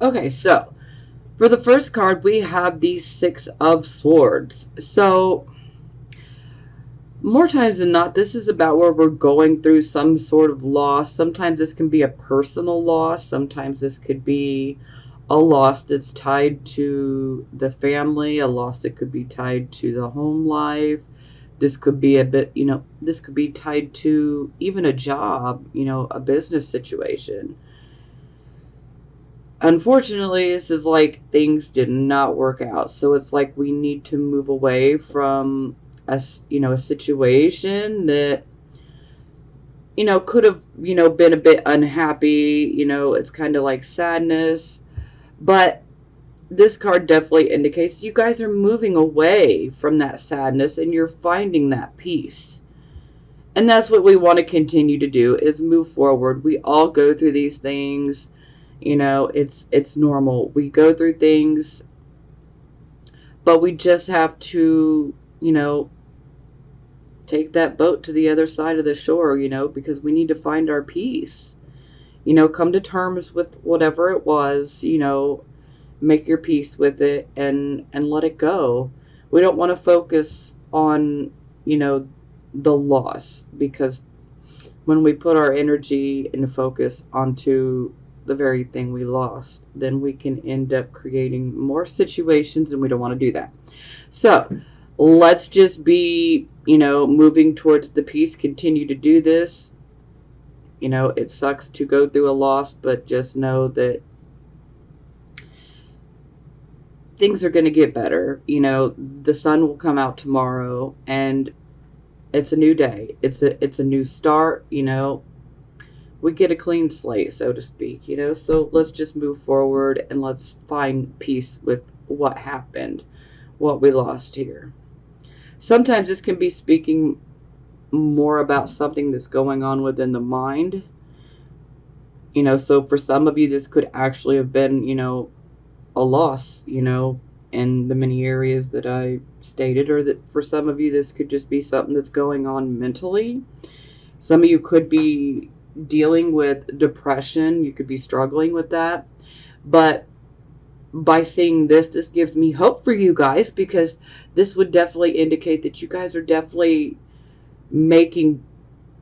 Okay, so for the first card, we have the Six of Swords. So, more times than not, this is about where we're going through some sort of loss. Sometimes this can be a personal loss. Sometimes this could be a loss that's tied to the family, a loss that could be tied to the home life. This could be a bit, this could be tied to even a job, a business situation. Unfortunately, this is like things did not work out. So it's like we need to move away from a situation that, could have, been a bit unhappy. It's kind of like sadness. But this card definitely indicates you guys are moving away from that sadness and you're finding that peace. And that's what we want to continue to do, is move forward. We all go through these things. It's normal. We go through things, but we just have to, take that boat to the other side of the shore, because we need to find our peace. Come to terms with whatever it was, make your peace with it and let it go. We don't want to focus on, the loss, because when we put our energy and focus onto the very thing we lost, then we can end up creating more situations, and we don't want to do that. So let's just be, moving towards the peace. Continue to do this. It sucks to go through a loss, but just know that things are going to get better. The sun will come out tomorrow, and it's a new day. It's a new start. We get a clean slate, so to speak. So let's just move forward and let's find peace with what happened, what we lost here. Sometimes this can be speaking more about something that's going on within the mind. So for some of you, this could actually have been, a loss, in the many areas that I stated, or that for some of you, this could just be something that's going on mentally. Some of you could be dealing with depression. You could be struggling with that. But by seeing this gives me hope for you guys, because this would definitely indicate that you guys are definitely making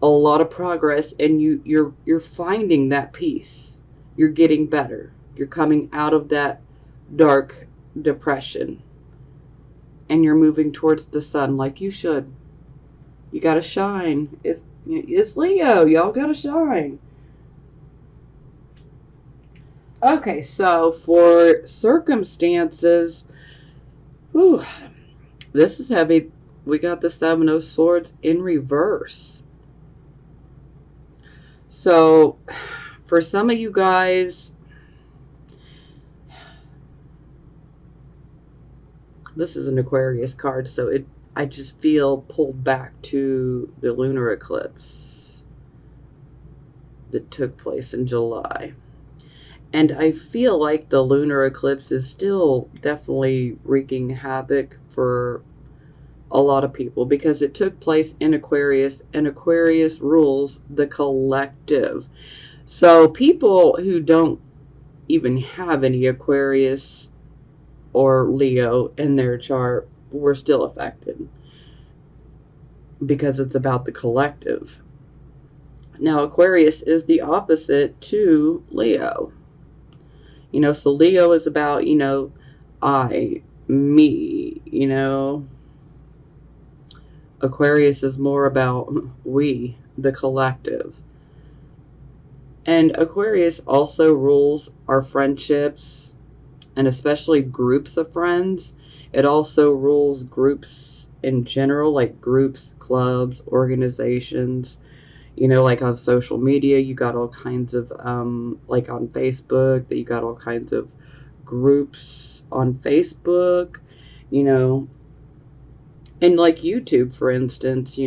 a lot of progress, and you're finding that peace. You're getting better. You're coming out of that dark depression, and you're moving towards the sun like you should. You gotta shine. It's Leo. Y'all gotta shine. Okay, so for circumstances, whew, this is heavy. We got the Seven of Swords in reverse. So for some of you guys, this is an Aquarius card, so I just feel pulled back to the lunar eclipse that took place in July. And I feel like the lunar eclipse is still definitely wreaking havoc for a lot of people, because it took place in Aquarius, and Aquarius rules the collective. So people who don't even have any Aquarius or Leo in their chart were still affected, because it's about the collective. Now, Aquarius is the opposite to Leo. So Leo is about, I, me, Aquarius is more about we, the collective. And Aquarius also rules our friendships, and especially groups of friends. It also rules groups in general, like groups, clubs, organizations. Like on social media, you got all kinds of, like on Facebook, that you got all kinds of groups on Facebook, and like YouTube, for instance,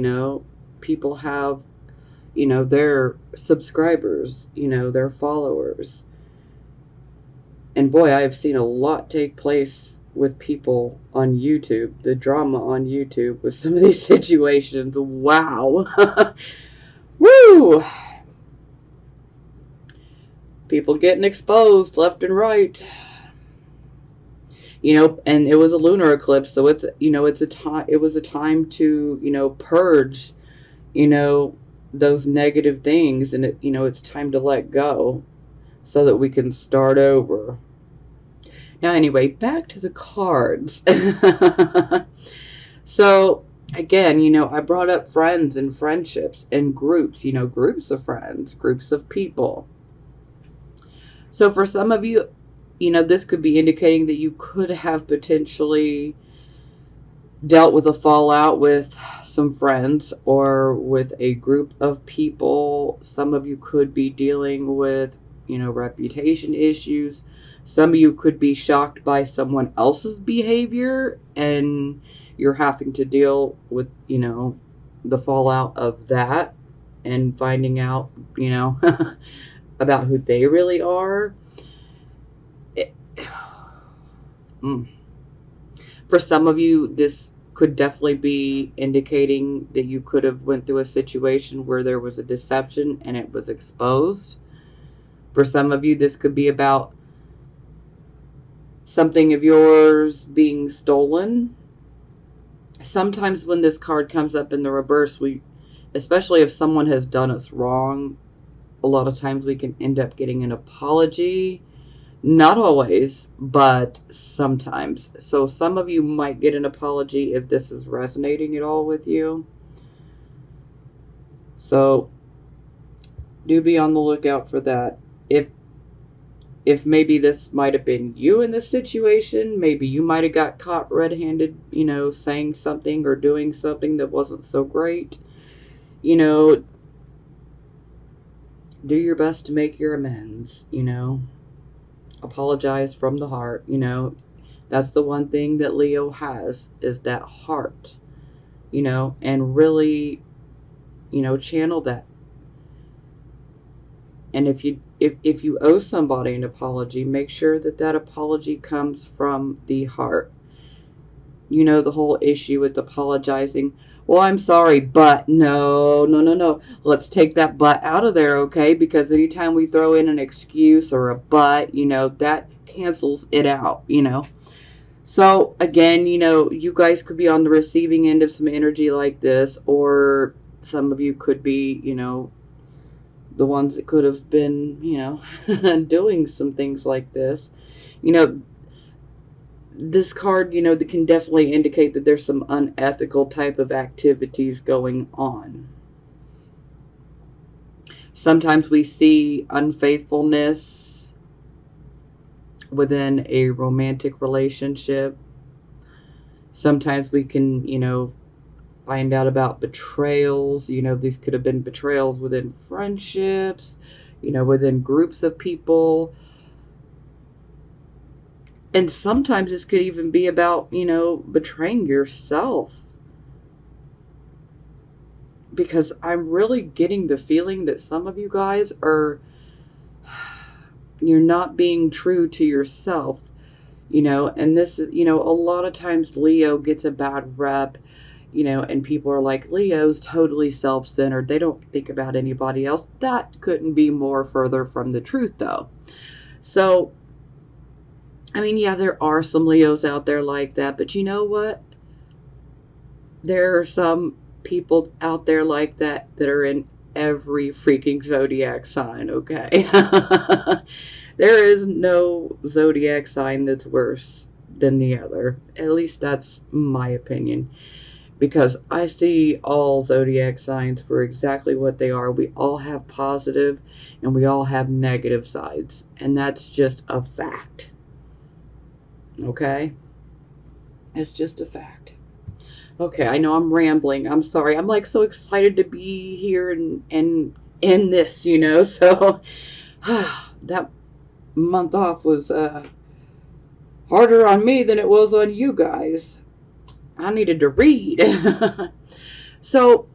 people have, their subscribers, their followers. And boy, I have seen a lot take place with people on YouTube, the drama on YouTube with some of these situations. Wow. Woo! People getting exposed left and right. And it was a lunar eclipse, so it's a time. It was a time to purge, you know, those negative things, and it's time to let go so that we can start over. Now, anyway, back to the cards. So, again, I brought up friends and friendships and groups, groups of friends, groups of people. So, for some of you, this could be indicating that you could have potentially dealt with a fallout with some friends or with a group of people. Some of you could be dealing with, reputation issues. Some of you could be shocked by someone else's behavior and you're having to deal with, the fallout of that and finding out, about who they really are. For some of you, this could definitely be indicating that you could have went through a situation where there was a deception and it was exposed. For some of you, this could be about something of yours being stolen. Sometimes when this card comes up in the reverse, especially if someone has done us wrong, a lot of times we can end up getting an apology. Not always, but sometimes. So some of you might get an apology if this is resonating at all with you. So do be on the lookout for that. If maybe this might have been you in this situation, maybe you might have got caught red-handed, saying something or doing something that wasn't so great. Do your best to make your amends, Apologize from the heart. That's the one thing that Leo has, is that heart, and really, channel that. And if you owe somebody an apology, make sure that apology comes from the heart. The whole issue with apologizing. Well, I'm sorry, but no. Let's take that but out of there, okay? Because anytime we throw in an excuse or a but, that cancels it out, So, again, you guys could be on the receiving end of some energy like this, or some of you could be, the ones that could have been, doing some things like this. This card, that can definitely indicate that there's some unethical type of activities going on. Sometimes we see unfaithfulness within a romantic relationship. Sometimes we can, find out about betrayals. These could have been betrayals within friendships, within groups of people. And sometimes this could even be about, betraying yourself. Because I'm really getting the feeling that some of you guys you're not being true to yourself, and this, a lot of times Leo gets a bad rep, and people are like, Leo's totally self-centered. They don't think about anybody else. That couldn't be more further from the truth, though. So, yeah, there are some Leos out there like that, but you know what? There are some people out there like that are in every freaking zodiac sign, okay? There is no zodiac sign that's worse than the other. At least that's my opinion. Because I see all zodiac signs for exactly what they are. We all have positive and we all have negative sides. And that's just a fact. Okay? It's just a fact. Okay, I know I'm rambling. I'm sorry. I'm like so excited to be here and in this, So that month off was harder on me than it was on you guys. I needed to read. So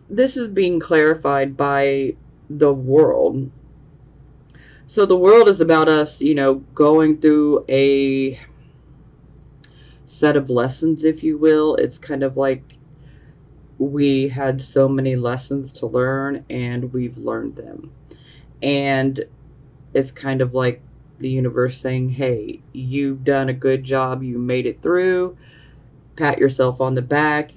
this is being clarified by the world. So the world is about us, going through a set of lessons, if you will. It's kind of like we had so many lessons to learn and we've learned them. And it's kind of like the universe saying, hey, you've done a good job, you made it through, pat yourself on the back,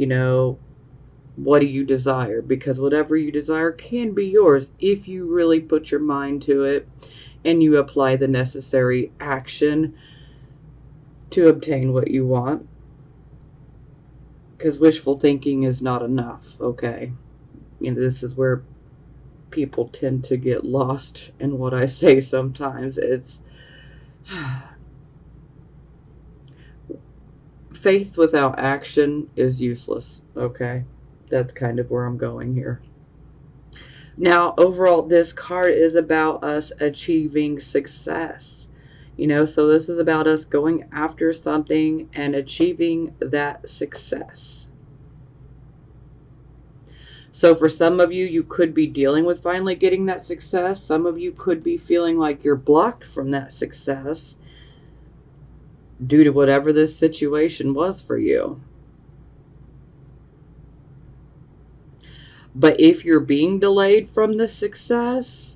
what do you desire? Because whatever you desire can be yours if you really put your mind to it and you apply the necessary action to obtain what you want. Because wishful thinking is not enough, okay? This is where people tend to get lost in what I say sometimes. It's faith without action is useless, okay? That's kind of where I'm going here. Now, overall, this card is about us achieving success. So this is about us going after something and achieving that success. So for some of you, you could be dealing with finally getting that success. Some of you could be feeling like you're blocked from that success due to whatever this situation was for you. But if you're being delayed from the success,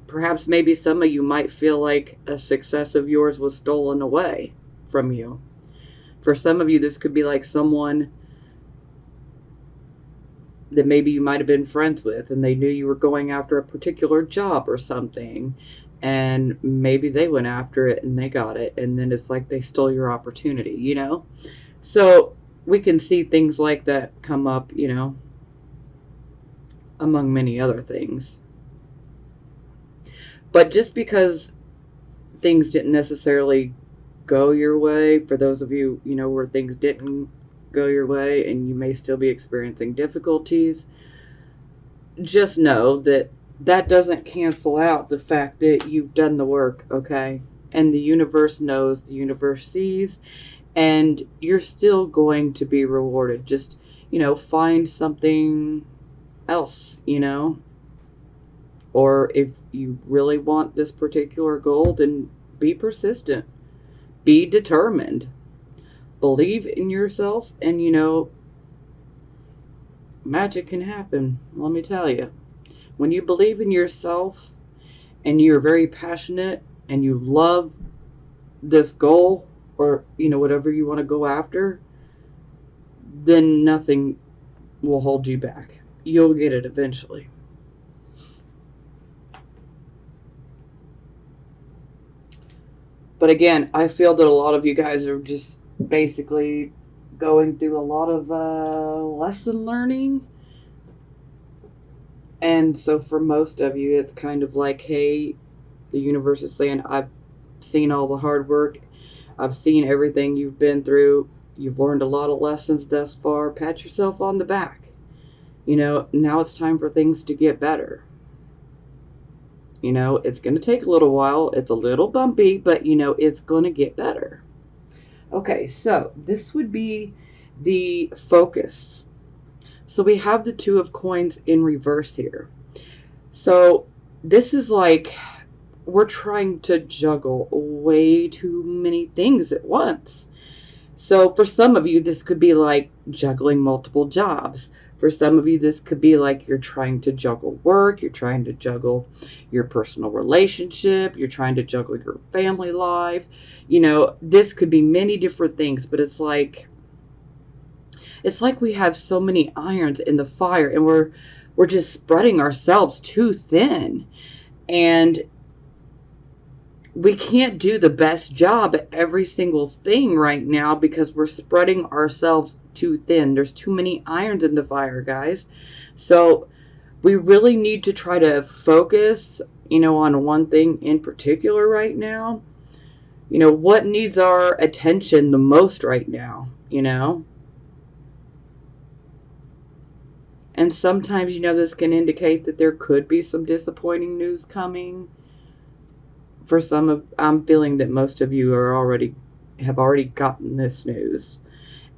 perhaps maybe some of you might feel like a success of yours was stolen away from you. For some of you, this could be like someone that maybe you might have been friends with, and they knew you were going after a particular job or something, and maybe they went after it and they got it, and then it's like they stole your opportunity, So we can see things like that come up, among many other things. But just because things didn't necessarily go your way, for those of you, where things didn't go your way and you may still be experiencing difficulties, just know that that doesn't cancel out the fact that you've done the work, okay? And the universe knows, the universe sees, and you're still going to be rewarded. Just, find something else, Or if you really want this particular goal, then be persistent. Be determined. Believe in yourself, and magic can happen. Let me tell you. When you believe in yourself and you're very passionate and you love this goal, or whatever you want to go after, then nothing will hold you back. You'll get it eventually. But again, I feel that a lot of you guys are just basically going through a lot of lesson learning. And so for most of you, it's kind of like, hey, the universe is saying, I've seen all the hard work. I've seen everything you've been through. You've learned a lot of lessons thus far. Pat yourself on the back. Now it's time for things to get better. It's going to take a little while. It's a little bumpy, but, it's going to get better. Okay, so this would be the focus. So we have the Two of Coins in reverse here. So this is like we're trying to juggle way too many things at once. So for some of you, this could be like juggling multiple jobs. For some of you, this could be like you're trying to juggle work, you're trying to juggle your personal relationship, you're trying to juggle your family life. This could be many different things, but it's like we have so many irons in the fire, and we're just spreading ourselves too thin. And we can't do the best job at every single thing right now because we're spreading ourselves too thin. There's too many irons in the fire, guys. So we really need to try to focus, on one thing in particular right now. What needs our attention the most right now, And sometimes, this can indicate that there could be some disappointing news coming. For I'm feeling that most of you have already gotten this news,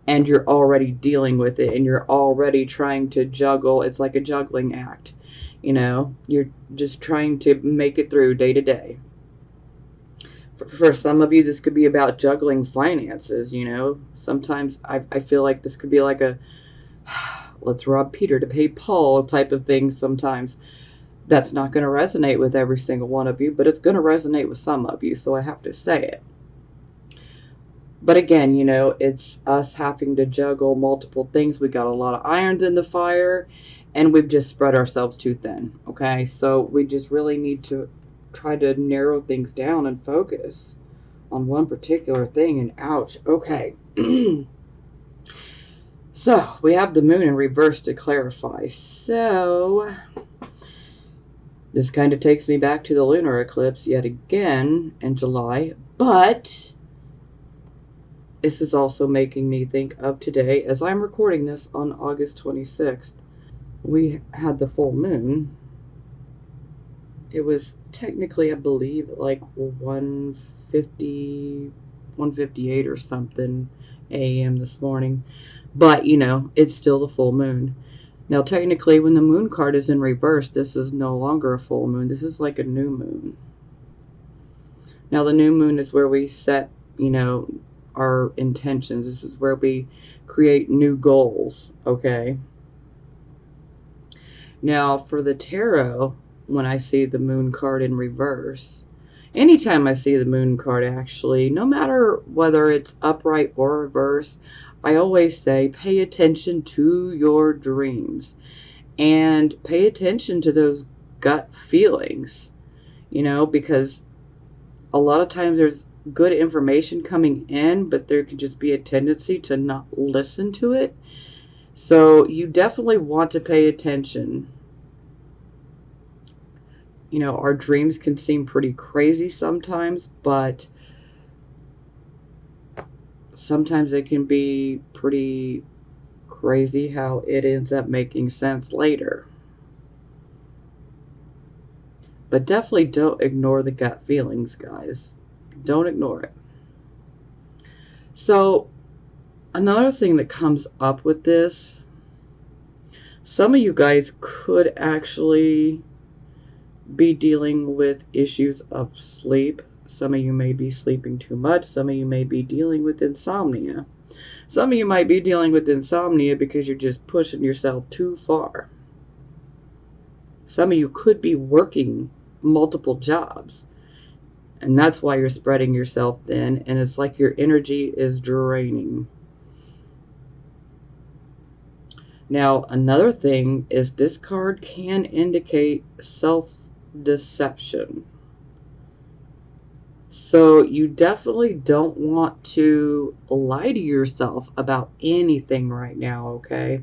and you're already dealing with it, and you're already trying to juggle. It's like a juggling act, you're just trying to make it through day to day. For some of you, this could be about juggling finances. Sometimes I feel like this could be like a let's rob Peter to pay Paul type of thing sometimes. That's not going to resonate with every single one of you, but it's going to resonate with some of you, so I have to say it. But again, it's us having to juggle multiple things. We got a lot of irons in the fire, and we've just spread ourselves too thin, okay? So we just really need to try to narrow things down and focus on one particular thing, and ouch, okay. So we have the moon in reverse to clarify. So this kind of takes me back to the lunar eclipse yet again in July, but this is also making me think of today, as I'm recording this on August 26th. We had the full moon. It was technically, I believe, like 1:50, 1:58 or something a.m. this morning. But, it's still the full moon. Now, technically, when the moon card is in reverse, this is no longer a full moon. This is like a new moon. Now, the new moon is where we set, our intentions. This is where we create new goals, okay? Now, for the tarot, when I see the moon card in reverse, anytime I see the moon card, actually, no matter whether it's upright or reverse, I always say pay attention to your dreams and pay attention to those gut feelings, because a lot of times there's good information coming in, but there can just be a tendency to not listen to it. So you definitely want to pay attention. Our dreams can seem pretty crazy sometimes, but sometimes it can be pretty crazy how it ends up making sense later. But definitely don't ignore the gut feelings, guys. Don't ignore it. So, another thing that comes up with this, some of you guys could actually be dealing with issues of sleep. Some of you may be sleeping too much. Some of you may be dealing with insomnia. Some of you might be dealing with insomnia because you're just pushing yourself too far. Some of you could be working multiple jobs, and that's why you're spreading yourself thin, and it's like your energy is draining. Now, another thing is this card can indicate self-deception. So you definitely don't want to lie to yourself about anything right now, okay?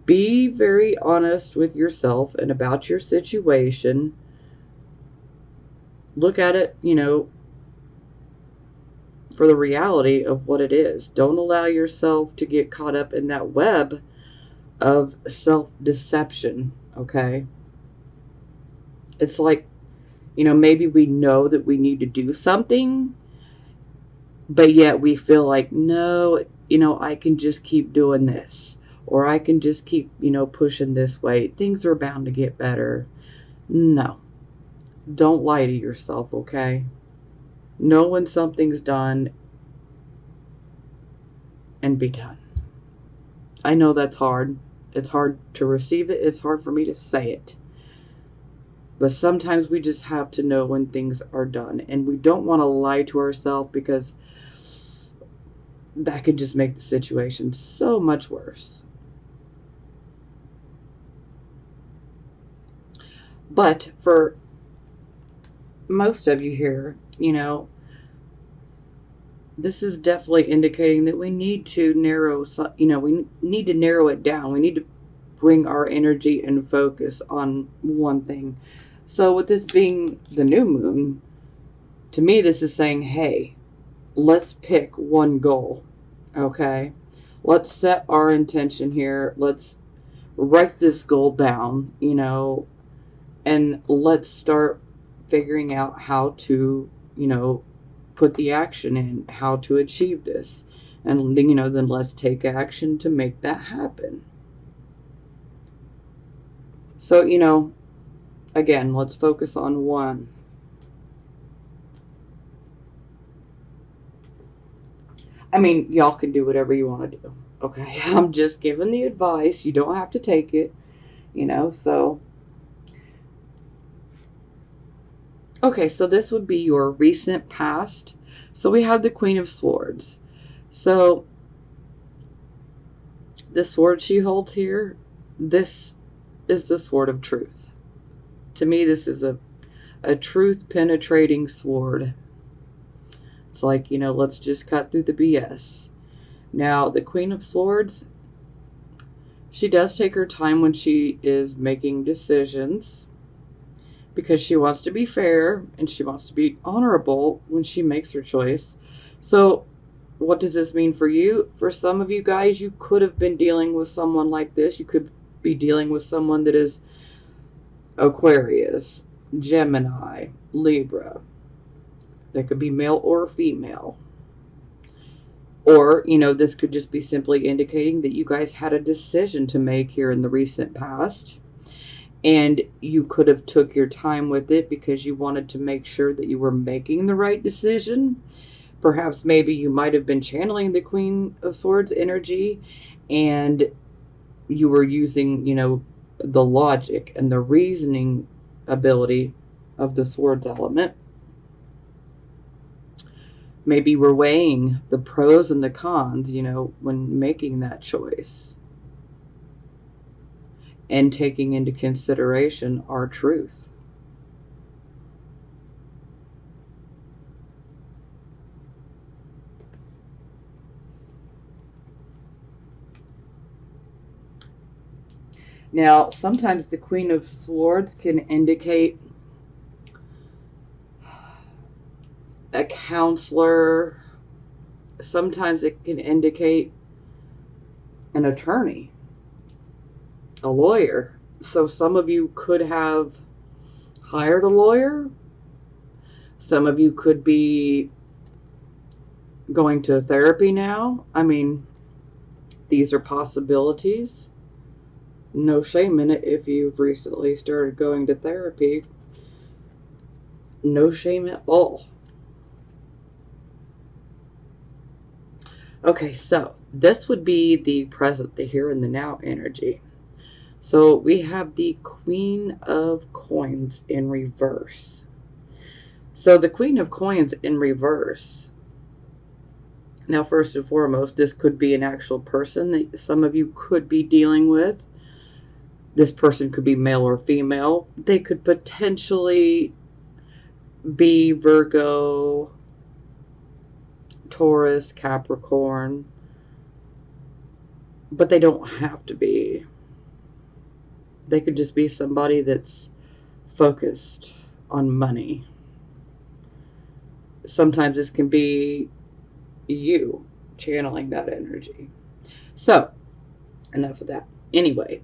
Be very honest with yourself and about your situation. Look at it, for the reality of what it is. Don't allow yourself to get caught up in that web of self-deception, okay? It's like, maybe we know that we need to do something, but yet we feel like, no, I can just keep doing this, or I can just keep, pushing this way. Things are bound to get better. No. Don't lie to yourself, okay? Know when something's done and be done. I know that's hard. It's hard to receive it. It's hard for me to say it. But sometimes we just have to know when things are done. And we don't want to lie to ourselves, because that could just make the situation so much worse. But for most of you here, this is definitely indicating that we need to narrow, we need to narrow it down. We need to bring our energy and focus on one thing. So with this being the new moon, to me this is saying, hey, let's pick one goal, okay? Let's set our intention here. Let's write this goal down, and let's start figuring out how to, put the action in, how to achieve this. And, then let's take action to make that happen. So, again, let's focus on one. I mean, y'all can do whatever you want to do, okay? I'm just giving the advice. You don't have to take it, so Okay, so this would be your recent past. So we have the Queen of Swords. So the sword she holds here, this is the sword of truth. To me, this is a truth penetrating sword. It's like, let's just cut through the BS. Now, the Queen of Swords, she does take her time when she is making decisions because she wants to be fair and she wants to be honorable when she makes her choice. So, what does this mean for you? For some of you guys, you could have been dealing with someone like this. You could be dealing with someone that is Aquarius, Gemini, Libra. They could be male or female. Or, this could just be simply indicating that you guys had a decision to make here in the recent past. And you could have took your time with it because you wanted to make sure that you were making the right decision. Perhaps maybe you might have been channeling the Queen of Swords energy and you were using, the logic and the reasoning ability of the Swords element. Maybe we're weighing the pros and the cons, when making that choice. And taking into consideration our truth. Now, sometimes the Queen of Swords can indicate a counselor. Sometimes it can indicate an attorney, a lawyer. So some of you could have hired a lawyer. Some of you could be going to therapy now. I mean, these are possibilities. No shame in it if you've recently started going to therapy. No shame at all. Okay, so this would be the present, the here and the now energy. So we have the Queen of Coins in reverse. So the Queen of Coins in reverse. Now, first and foremost, this could be an actual person that some of you could be dealing with. This person could be male or female. They could potentially be Virgo, Taurus, Capricorn, but they don't have to be. They could just be somebody that's focused on money. Sometimes this can be you channeling that energy. So, enough of that. Anyway,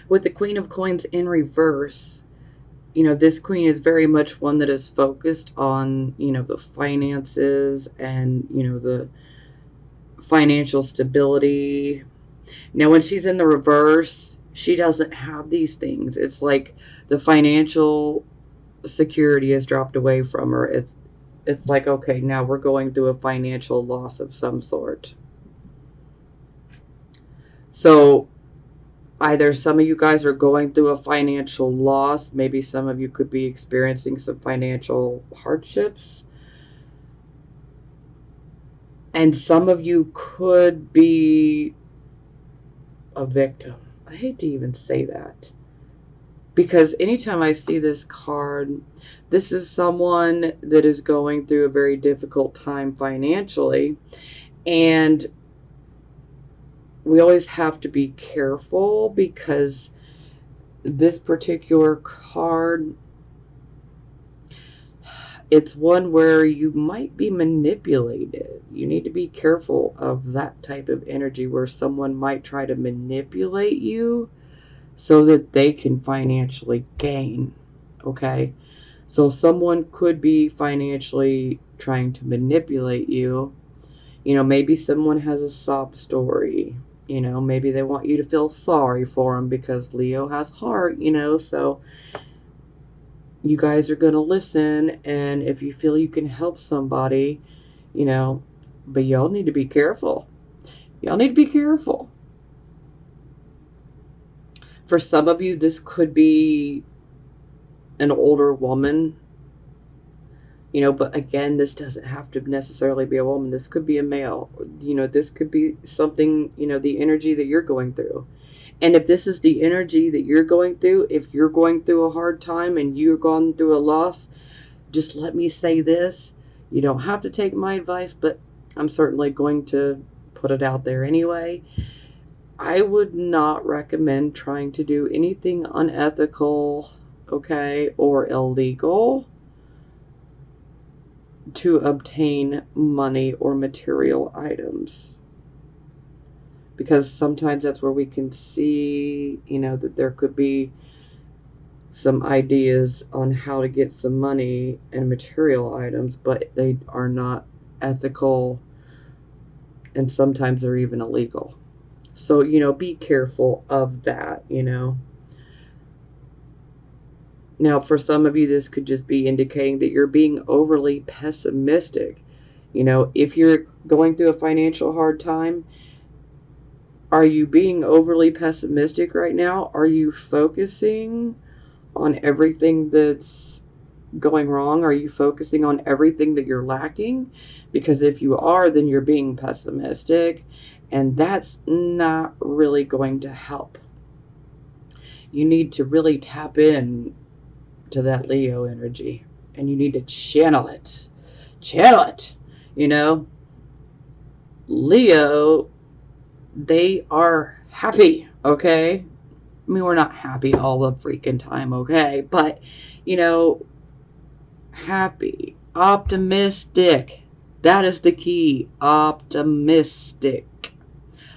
with the Queen of Coins in reverse, this queen is very much one that is focused on, the finances and, the financial stability. Now, when she's in the reverse, she doesn't have these things. It's like the financial security has dropped away from her. It's like, okay, now we're going through a financial loss of some sort. So either some of you guys are going through a financial loss. Maybe some of you could be experiencing some financial hardships. And some of you could be a victim. I hate to even say that. Because anytime I see this card, this is someone that is going through a very difficult time financially. And we always have to be careful because this particular card, it's one where you might be manipulated. You need to be careful of that type of energy where someone might try to manipulate you so that they can financially gain. Okay? So someone could be financially trying to manipulate you. Maybe someone has a sob story. Maybe they want you to feel sorry for them because Leo has heart, so you guys are going to listen, and if you feel you can help somebody, but y'all need to be careful. Y'all need to be careful. For some of you, this could be an older woman, but again, this doesn't have to necessarily be a woman. This could be a male. This could be something, the energy that you're going through. And if this is the energy that you're going through, if you're going through a hard time and you're going through a loss, just let me say this. You don't have to take my advice, but I'm certainly going to put it out there anyway. I would not recommend trying to do anything unethical, okay, or illegal to obtain money or material items. Because sometimes that's where we can see, that there could be some ideas on how to get some money and material items, but they are not ethical, and sometimes they're even illegal. So, be careful of that, Now, for some of you, this could just be indicating that you're being overly pessimistic. If you're going through a financial hard time, are you being overly pessimistic right now? Are you focusing on everything that's going wrong? Are you focusing on everything that you're lacking? Because if you are, then you're being pessimistic, and that's not really going to help. You need to really tap in to that Leo energy, and you need to channel it. Channel it. Leo, they are happy, okay? I mean, we're not happy all the freaking time, okay? But, happy, optimistic. That is the key. Optimistic,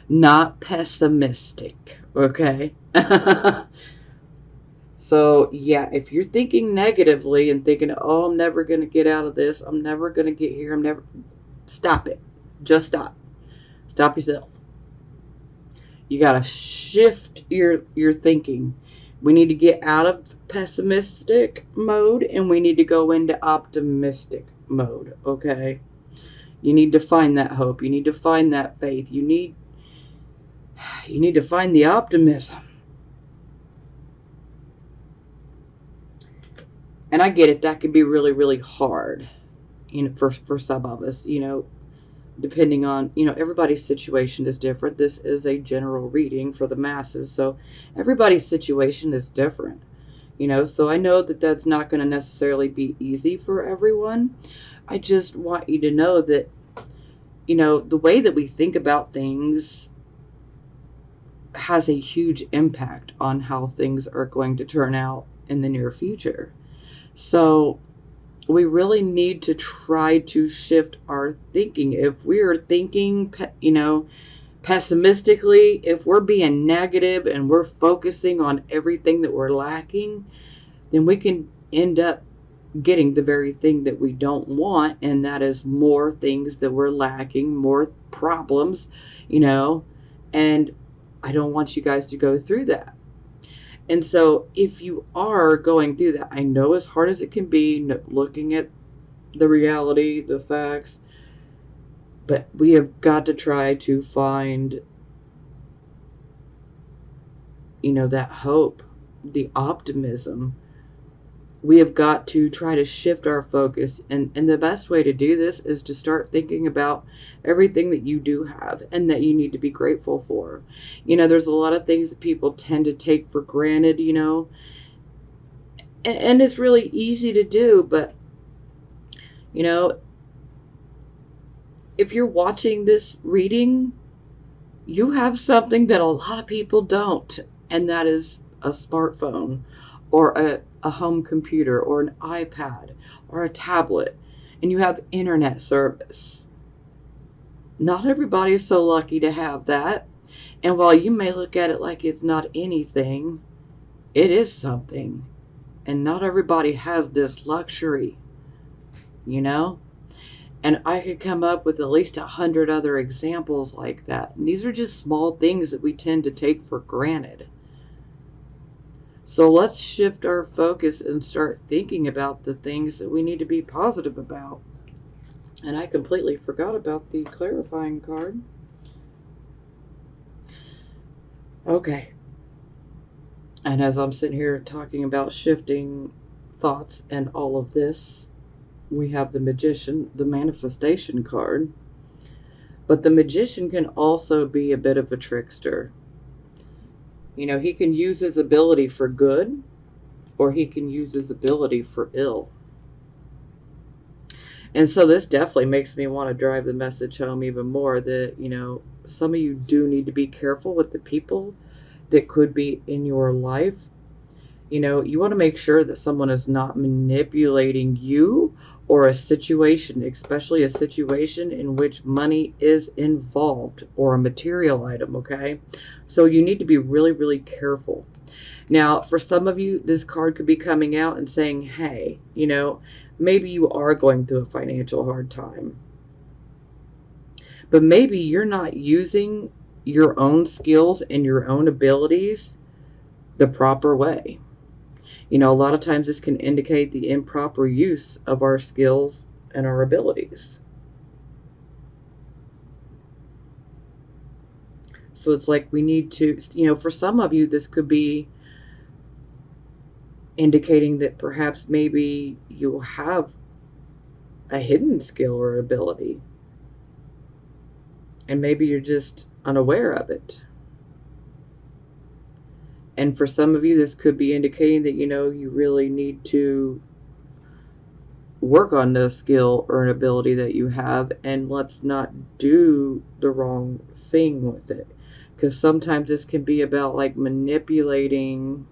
not pessimistic, okay? So, yeah, if you're thinking negatively and thinking, oh, I'm never going to get out of this, I'm never going to get here, stop it. Just stop. Stop yourself. You got to shift your thinking. We need to get out of pessimistic mode and we need to go into optimistic mode, okay? You need to find that hope. You need to find that faith. You need to find the optimism. And I get it, that can be really, really hard, for some of us, depending on, everybody's situation is different. This is a general reading for the masses, so everybody's situation is different, so I know that that's not going to necessarily be easy for everyone. I just want you to know that, the way that we think about things has a huge impact on how things are going to turn out in the near future. So we really need to try to shift our thinking. If we're thinking, pessimistically, if we're being negative and we're focusing on everything that we're lacking, then we can end up getting the very thing that we don't want, and that is more things that we're lacking, more problems, and I don't want you guys to go through that. And so if you are going through that, I know as hard as it can be, looking at the reality, the facts, but we have got to try to find, that hope, the optimism. We have got to try to shift our focus. And the best way to do this is to start thinking about everything that you do have and that you need to be grateful for. There's a lot of things that people tend to take for granted, and it's really easy to do, but, if you're watching this reading, you have something that a lot of people don't, and that is a smartphone or a home computer or an iPad or a tablet, and you have internet service. Not everybody's so lucky to have that, and while you may look at it like it's not anything, it is something, and not everybody has this luxury, And I could come up with at least 100 other examples like that. And these are just small things that we tend to take for granted. So let's shift our focus and start thinking about the things that we need to be positive about. And I completely forgot about the clarifying card. Okay. And as I'm sitting here talking about shifting thoughts and all of this, we have the Magician, the manifestation card. But the Magician can also be a bit of a trickster. You know, he can use his ability for good, or he can use his ability for ill. And so this definitely makes me want to drive the message home even more that, you know, some of you do need to be careful with the people that could be in your life. You know, you want to make sure that someone is not manipulating you or a situation, especially a situation in which money is involved or a material item, okay? So you need to be really, really careful. Now, for some of you, this card could be coming out and saying, hey, you know, maybe you are going through a financial hard time, but maybe you're not using your own skills and your own abilities the proper way. You know, a lot of times this can indicate the improper use of our skills and our abilities. So it's like we need to, you know, for some of you, this could be indicating that perhaps maybe you have a hidden skill or ability, and maybe you're just unaware of it. And for some of you, this could be indicating that, you know, you really need to work on the skill or an ability that you have, and let's not do the wrong thing with it. Because sometimes this can be about like manipulating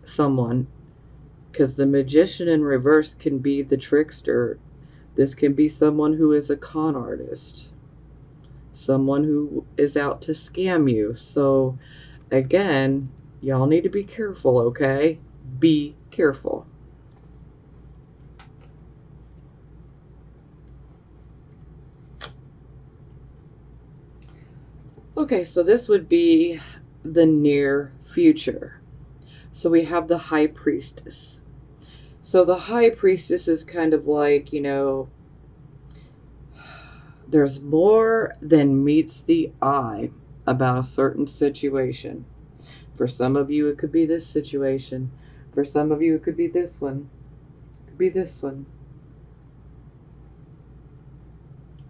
someone. Because the Magician in reverse can be the trickster. This can be someone who is a con artist, someone who is out to scam you. So again, y'all need to be careful, okay? Be careful. Okay, so this would be the near future. So we have the High Priestess. So the High Priestess is kind of like, you know, there's more than meets the eye about a certain situation. For some of you, it could be this situation. For some of you, it could be this one. It could be this one.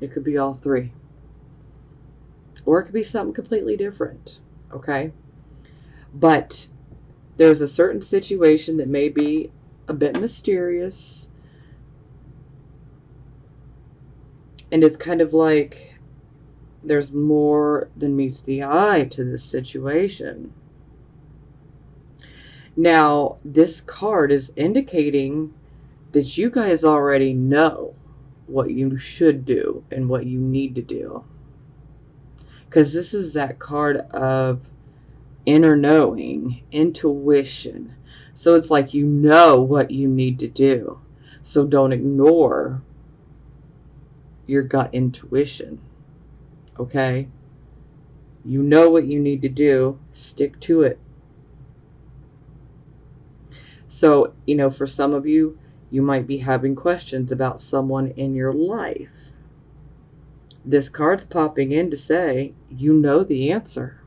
It could be all three. Or it could be something completely different. Okay? But there's a certain situation that may be a bit mysterious. And it's kind of like there's more than meets the eye to this situation. Now, this card is indicating that you guys already know what you should do and what you need to do. Because this is that card of inner knowing, intuition. So it's like you know what you need to do. So don't ignore your gut intuition. Okay? You know what you need to do. Stick to it. So, you know, for some of you, you might be having questions about someone in your life. This card's popping in to say, you know the answer.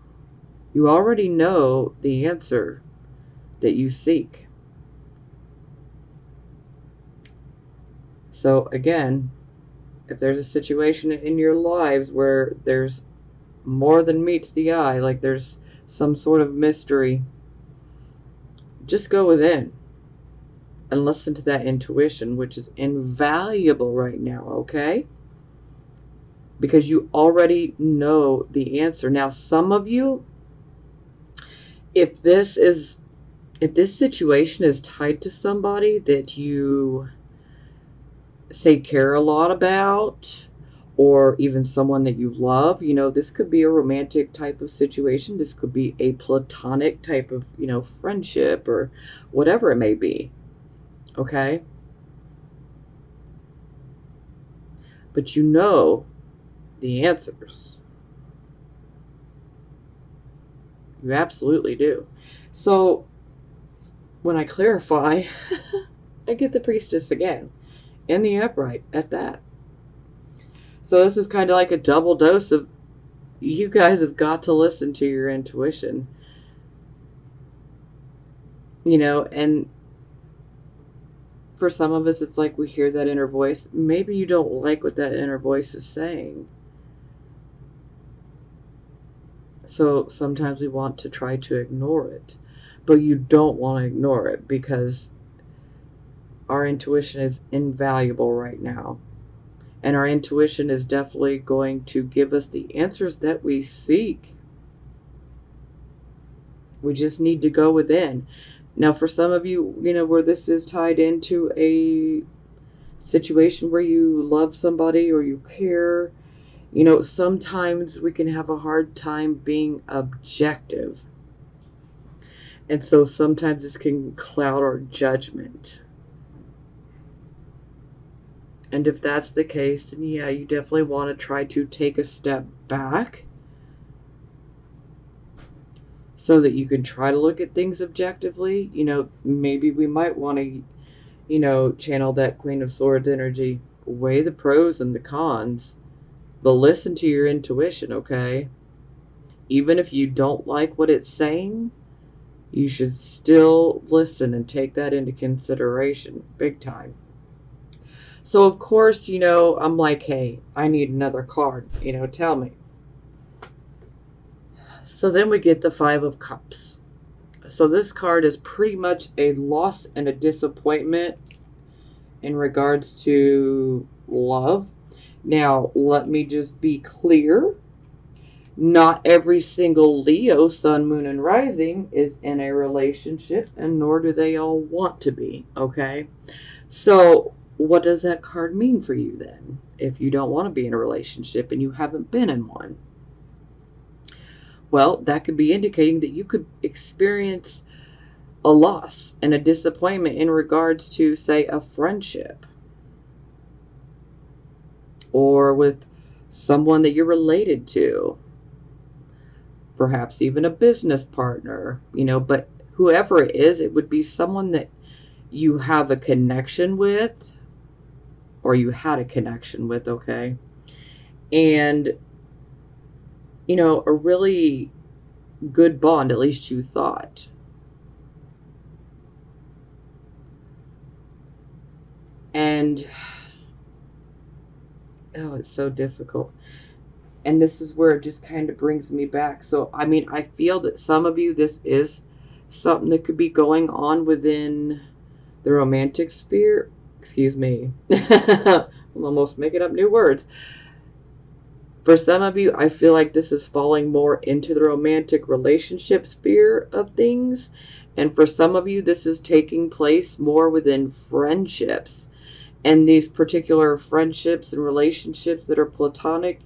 You already know the answer that you seek. So again, if there's a situation in your lives where there's more than meets the eye, like there's some sort of mystery, just go within and listen to that intuition, which is invaluable right now, okay? Because you already know the answer. Now, some of you, if this situation is tied to somebody that you say care a lot about, or even someone that you love, you know, this could be a romantic type of situation. This could be a platonic type of, you know, friendship or whatever it may be. Okay? But you know the answers. You absolutely do. So when I clarify, I get the Priestess again. And the Upright at that. So this is kind of like a double dose of, you guys have got to listen to your intuition. You know, and For some of us, it's like we hear that inner voice. Maybe you don't like what that inner voice is saying. So sometimes we want to try to ignore it. But you don't want to ignore it, because our intuition is invaluable right now. And our intuition is definitely going to give us the answers that we seek. We just need to go within. Now, for some of you, where this is tied into a situation where you love somebody or you care, sometimes we can have a hard time being objective. And so sometimes this can cloud our judgment. And if that's the case, then yeah, you definitely want to try to take a step back so that you can try to look at things objectively. Maybe we might want to, channel that Queen of Swords energy, weigh the pros and the cons, but listen to your intuition, okay? Even if you don't like what it's saying, you should still listen and take that into consideration, big time. So, of course, I'm like, hey, I need another card, tell me. So then we get the Five of Cups. So this card is pretty much a loss and a disappointment in regards to love. Now, let me just be clear. Not every single Leo, Sun, Moon, and Rising is in a relationship, and nor do they all want to be, okay? So what does that card mean for you then, if you don't want to be in a relationship and you haven't been in one? Well, that could be indicating that you could experience a loss and a disappointment in regards to, say, a friendship, or with someone that you're related to, perhaps even a business partner, but whoever it is, it would be someone that you have a connection with, or you had a connection with, okay? And, a really good bond, at least you thought. And, oh, it's so difficult. And this is where it just kind of brings me back. So, I feel that some of you, this is something that could be going on within the romantic sphere. Excuse me. I'm almost making up new words. For some of you, I feel like this is falling more into the romantic relationship sphere of things. And for some of you, this is taking place more within friendships. And these particular friendships and relationships that are platonic,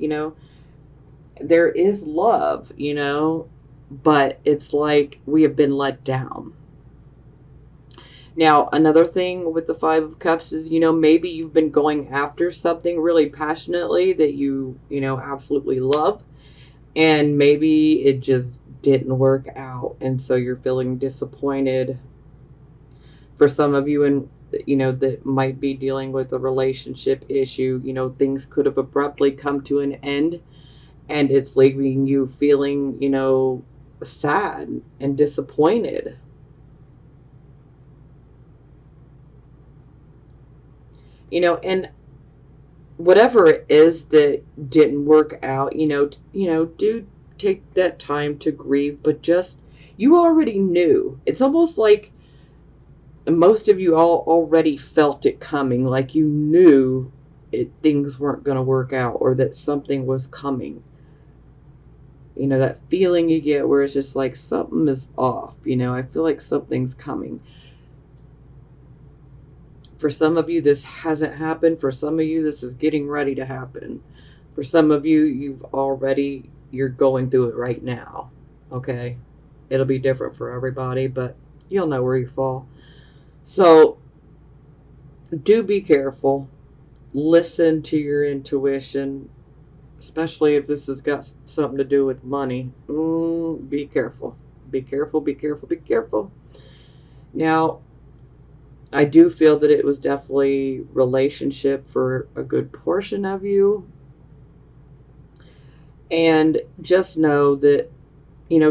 there is love, but it's like we have been let down. Now, another thing with the Five of Cups is, maybe you've been going after something really passionately that you absolutely love, and maybe it just didn't work out, and so you're feeling disappointed. For some of you, and that might be dealing with a relationship issue, things could have abruptly come to an end, and it's leaving you feeling, sad and disappointed. And whatever it is that didn't work out, do take that time to grieve, but just, you already knew. It's almost like most of you all already felt it coming, like you knew things weren't going to work out, or that something was coming. That feeling you get where it's just like something is off, I feel like something's coming. For some of you, this hasn't happened. For some of you, this is getting ready to happen. For some of you, you're going through it right now, okay? It'll be different for everybody, but you'll know where you fall. So, do be careful. Listen to your intuition, especially if this has got something to do with money. Be careful. Be careful, be careful, be careful. Now, I do feel that it was definitely relationship for a good portion of you. And just know that,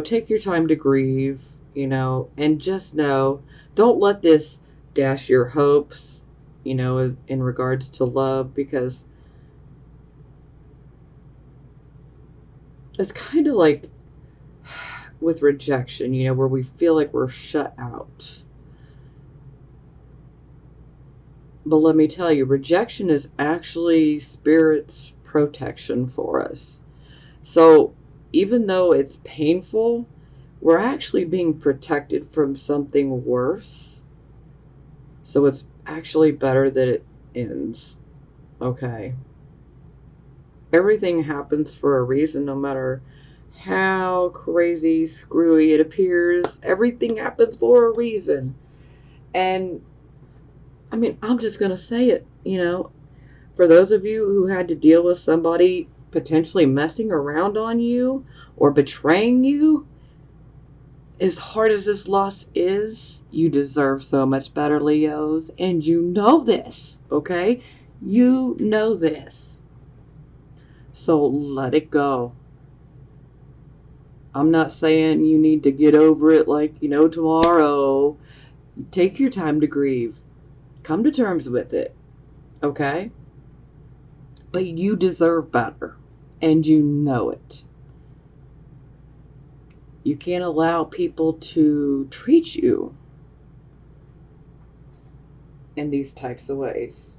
take your time to grieve, and just know, don't let this dash your hopes. in regards to love, because it's kind of like with rejection, where we feel like we're shut out. But let me tell you, rejection is actually Spirit's protection for us. So even though it's painful, we're actually being protected from something worse. So it's actually better that it ends. Okay? Everything happens for a reason, no matter how crazy, screwy it appears. Everything happens for a reason. And I mean, I'm just going to say it, for those of you who had to deal with somebody potentially messing around on you or betraying you, as hard as this loss is, you deserve so much better, Leos. And you know this, okay? You know this. So let it go. I'm not saying you need to get over it like, tomorrow. Take your time to grieve. Come to terms with it, okay? But you deserve better, and you know it. You can't allow people to treat you in these types of ways.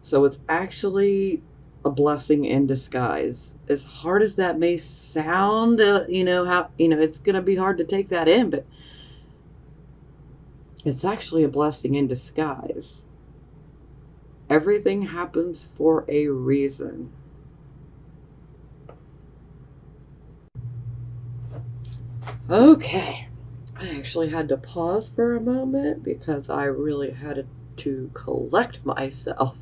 So it's actually a blessing in disguise. As hard as that may sound, it's going to be hard to take that in, but it's actually a blessing in disguise. Everything happens for a reason. Okay. I actually had to pause for a moment because I really had to collect myself.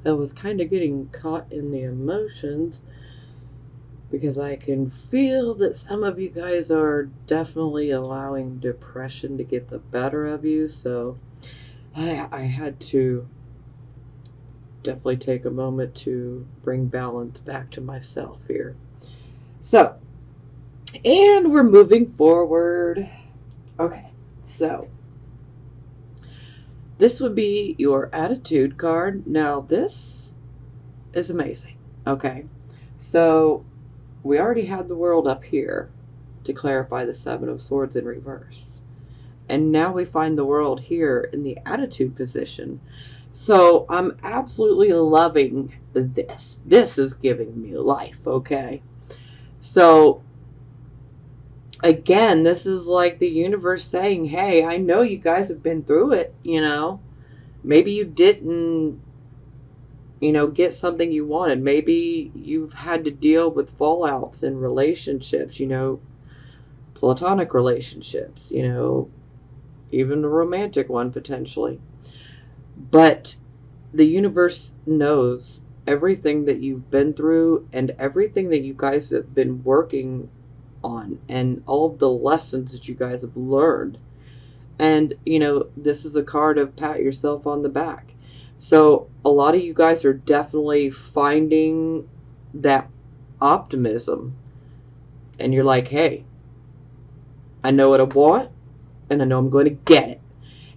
I was kind of getting caught in the emotions because I can feel that some of you guys are definitely allowing depression to get the better of you. So I had to definitely take a moment to bring balance back to myself here. So, and we're moving forward. Okay, so this would be your attitude card. Now, this is amazing. Okay, so we already had the world up here to clarify the Seven of Swords in reverse. And now we find the world here in the attitude position. So I'm absolutely loving this. This is giving me life, okay? So again, this is like the universe saying, hey, I know you guys have been through it, Maybe you didn't, get something you wanted. Maybe you've had to deal with fallouts in relationships, platonic relationships, even a romantic one potentially. But the universe knows everything that you've been through and everything that you guys have been working on and all of the lessons that you guys have learned. And, this is a card of pat yourself on the back. So a lot of you guys are definitely finding that optimism. And you're like, hey, I know what I want and I know I'm going to get it.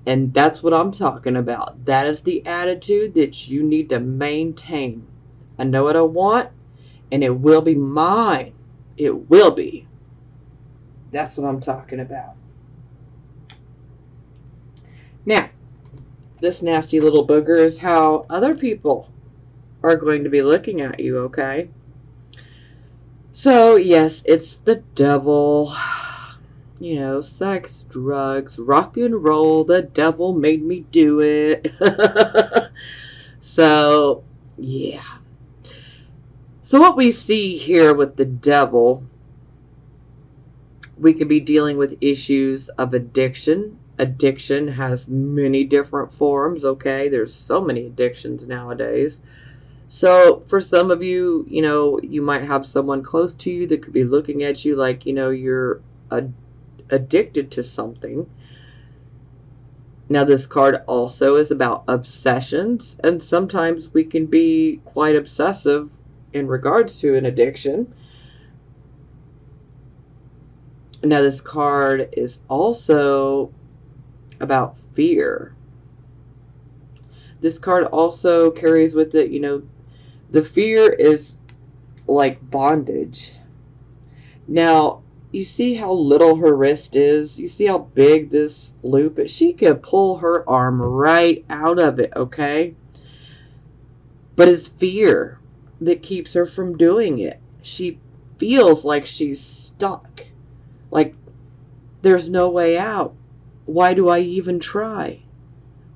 And that's what I'm talking about. That is the attitude that you need to maintain. I know what I want, and it will be mine. It will be. That's what I'm talking about. Now, this nasty little booger is how other people are going to be looking at you, okay? So, yes, it's the devil. Sex, drugs, rock and roll. The devil made me do it. So, yeah. So what we see here with the devil, we could be dealing with issues of addiction. Addiction has many different forms, okay? There's so many addictions nowadays. So for some of you, you might have someone close to you that could be looking at you like, you're addicted to something. Now, this card also is about obsessions, and sometimes we can be quite obsessive in regards to an addiction. Now, this card is also about fear. This card also carries with it, the fear is like bondage. Now, you see how little her wrist is? You see how big this loop is? She could pull her arm right out of it, okay? But it's fear that keeps her from doing it. She feels like she's stuck. Like there's no way out. Why do I even try?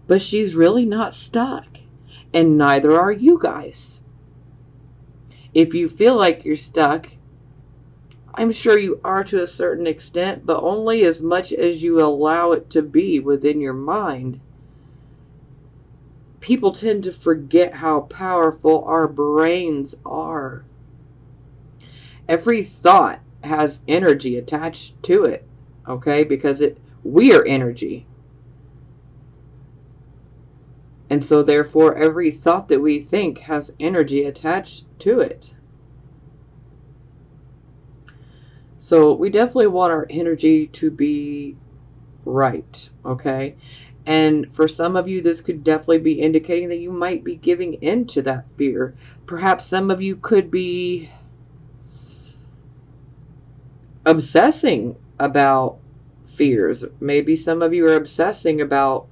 But she's really not stuck. And neither are you guys. If you feel like you're stuck, I'm sure you are to a certain extent, but only as much as you allow it to be within your mind. People tend to forget how powerful our brains are. Every thought has energy attached to it, okay? Because we are energy. And so therefore every thought that we think has energy attached to it. So we definitely want our energy to be right, okay? And for some of you, this could definitely be indicating that you might be giving in to that fear. Perhaps some of you could be obsessing about fears. Maybe some of you are obsessing about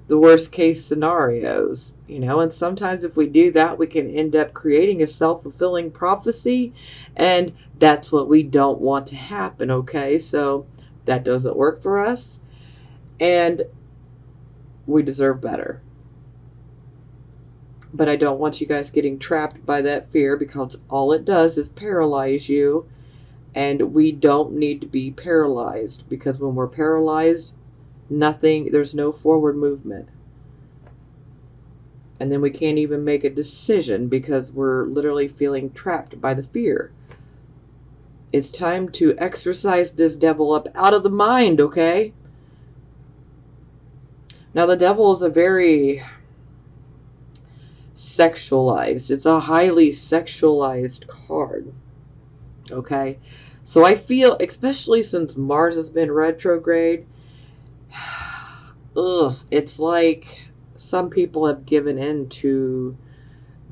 the worst case scenarios, and sometimes if we do that, we can end up creating a self-fulfilling prophecy, and that's what we don't want to happen, okay? So that doesn't work for us, and we deserve better. But I don't want you guys getting trapped by that fear, because all it does is paralyze you, and we don't need to be paralyzed, because when we're paralyzed, there's no forward movement. And then we can't even make a decision because we're literally feeling trapped by the fear. It's time to exorcise this devil up out of the mind, okay? Now, the devil is a very sexualized, it's a highly sexualized card, okay? So I feel, especially since Mars has been retrograde, it's like some people have given in to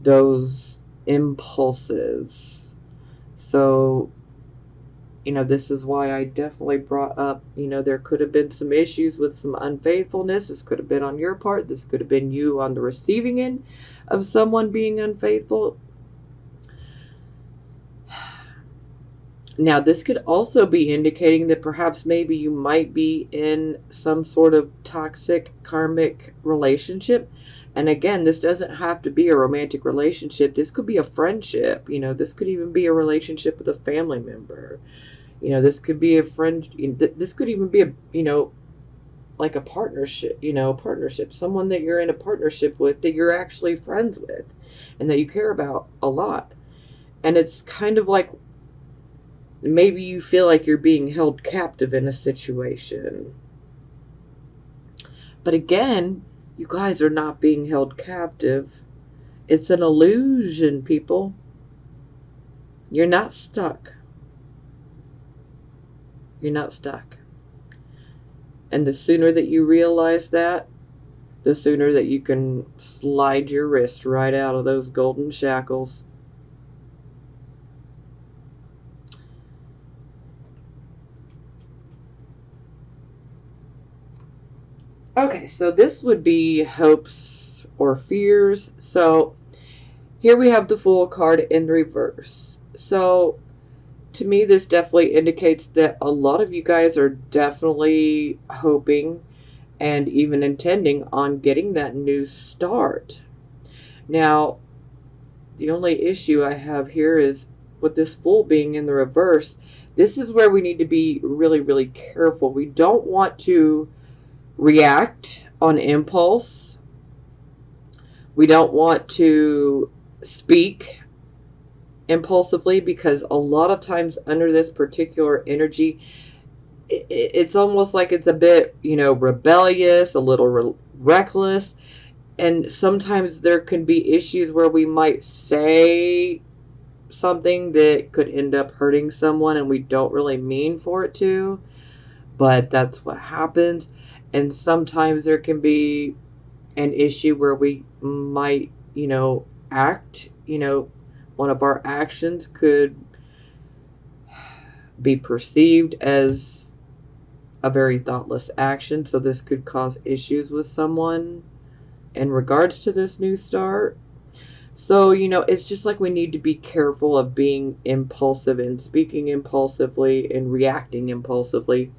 those impulses. So, this is why I definitely brought up, there could have been some issues with some unfaithfulness. This could have been on your part. This could have been you on the receiving end of someone being unfaithful. Now, this could also be indicating that perhaps maybe you might be in some sort of toxic karmic relationship. And again, this doesn't have to be a romantic relationship. This could be a friendship. This could even be a relationship with a family member. This could be a friend. This could even be like a partnership, partnership. Someone that you're in a partnership with that you're actually friends with and that you care about a lot. And it's kind of like, maybe you feel like you're being held captive in a situation. But again, you guys are not being held captive. It's an illusion, people. You're not stuck. You're not stuck. And the sooner that you realize that, the sooner that you can slide your wrist right out of those golden shackles. Okay, so this would be hopes or fears. So here we have the Fool card in reverse. So to me, this definitely indicates that a lot of you guys are definitely hoping and even intending on getting that new start. Now, the only issue I have here is with this Fool being in the reverse, this is where we need to be really, really careful. We don't want to react on impulse. We don't want to speak impulsively, because a lot of times under this particular energy, it's almost like it's a bit, rebellious, a little reckless. And sometimes there can be issues where we might say something that could end up hurting someone and we don't really mean for it to, but that's what happens. And sometimes there can be an issue where we might, act, one of our actions could be perceived as a very thoughtless action. So this could cause issues with someone in regards to this new start. So, it's just like we need to be careful of being impulsive and speaking impulsively and reacting impulsively.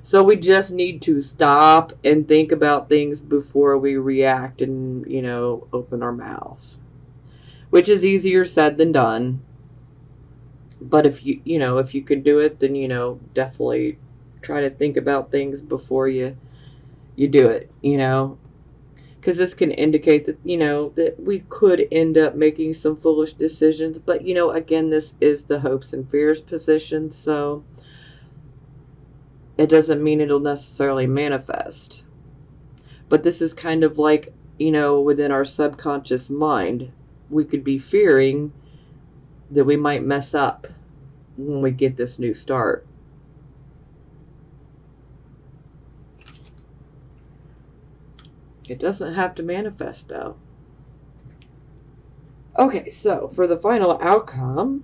So we just need to stop and think about things before we react and, open our mouths. Which is easier said than done. But if you can do it, then, definitely try to think about things before you do it, because this can indicate that, that we could end up making some foolish decisions. But, again, this is the hopes and fears position, so it doesn't mean it'll necessarily manifest. But this is kind of like, within our subconscious mind, we could be fearing that we might mess up when we get this new start. It doesn't have to manifest, though. Okay, so for the final outcome,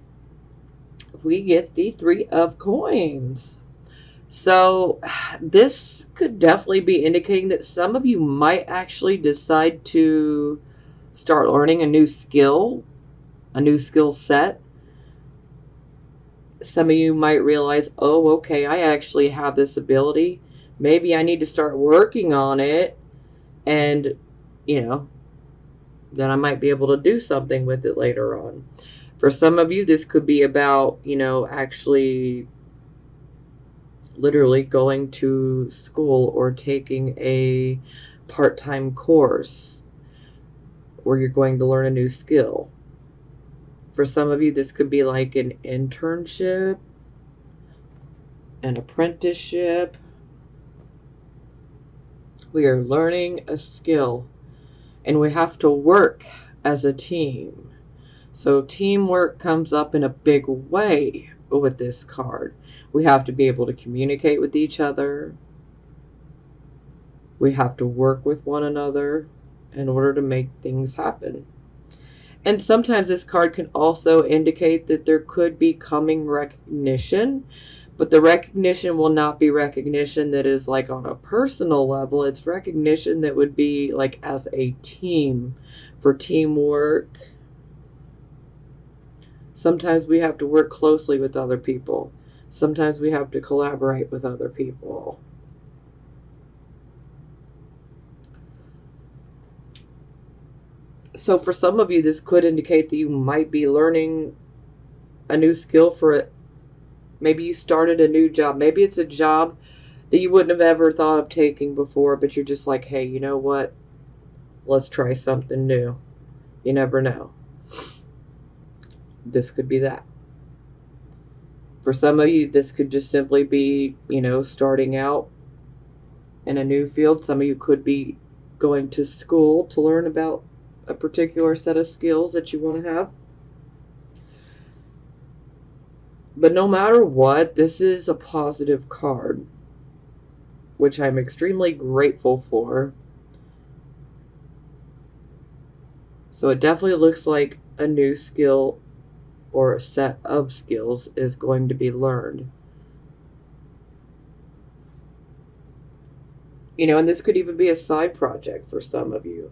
we get the 3 of Coins. So this could definitely be indicating that some of you might actually decide to start learning a new skill set. Some of you might realize, oh, okay, I actually have this ability. Maybe I need to start working on it. And, then I might be able to do something with it later on. For some of you, this could be about, actually literally going to school or taking a part-time course where you're going to learn a new skill. For some of you, this could be like an internship, an apprenticeship. We are learning a skill, and we have to work as a team. So teamwork comes up in a big way with this card. We have to be able to communicate with each other. We have to work with one another in order to make things happen. And sometimes this card can also indicate that there could be coming recognition, but the recognition will not be recognition that is like on a personal level. It's recognition that would be like as a team, for teamwork. Sometimes we have to work closely with other people. Sometimes we have to collaborate with other people. So for some of you, this could indicate that you might be learning a new skill for it. Maybe you started a new job. Maybe it's a job that you wouldn't have ever thought of taking before, but you're just like, hey, you know what? Let's try something new. You never know. This could be that. For some of you, this could just simply be, starting out in a new field. Some of you could be going to school to learn about a particular set of skills that you want to have. But no matter what, this is a positive card, which I'm extremely grateful for. So it definitely looks like a new skill or a set of skills is going to be learned. And this could even be a side project for some of you.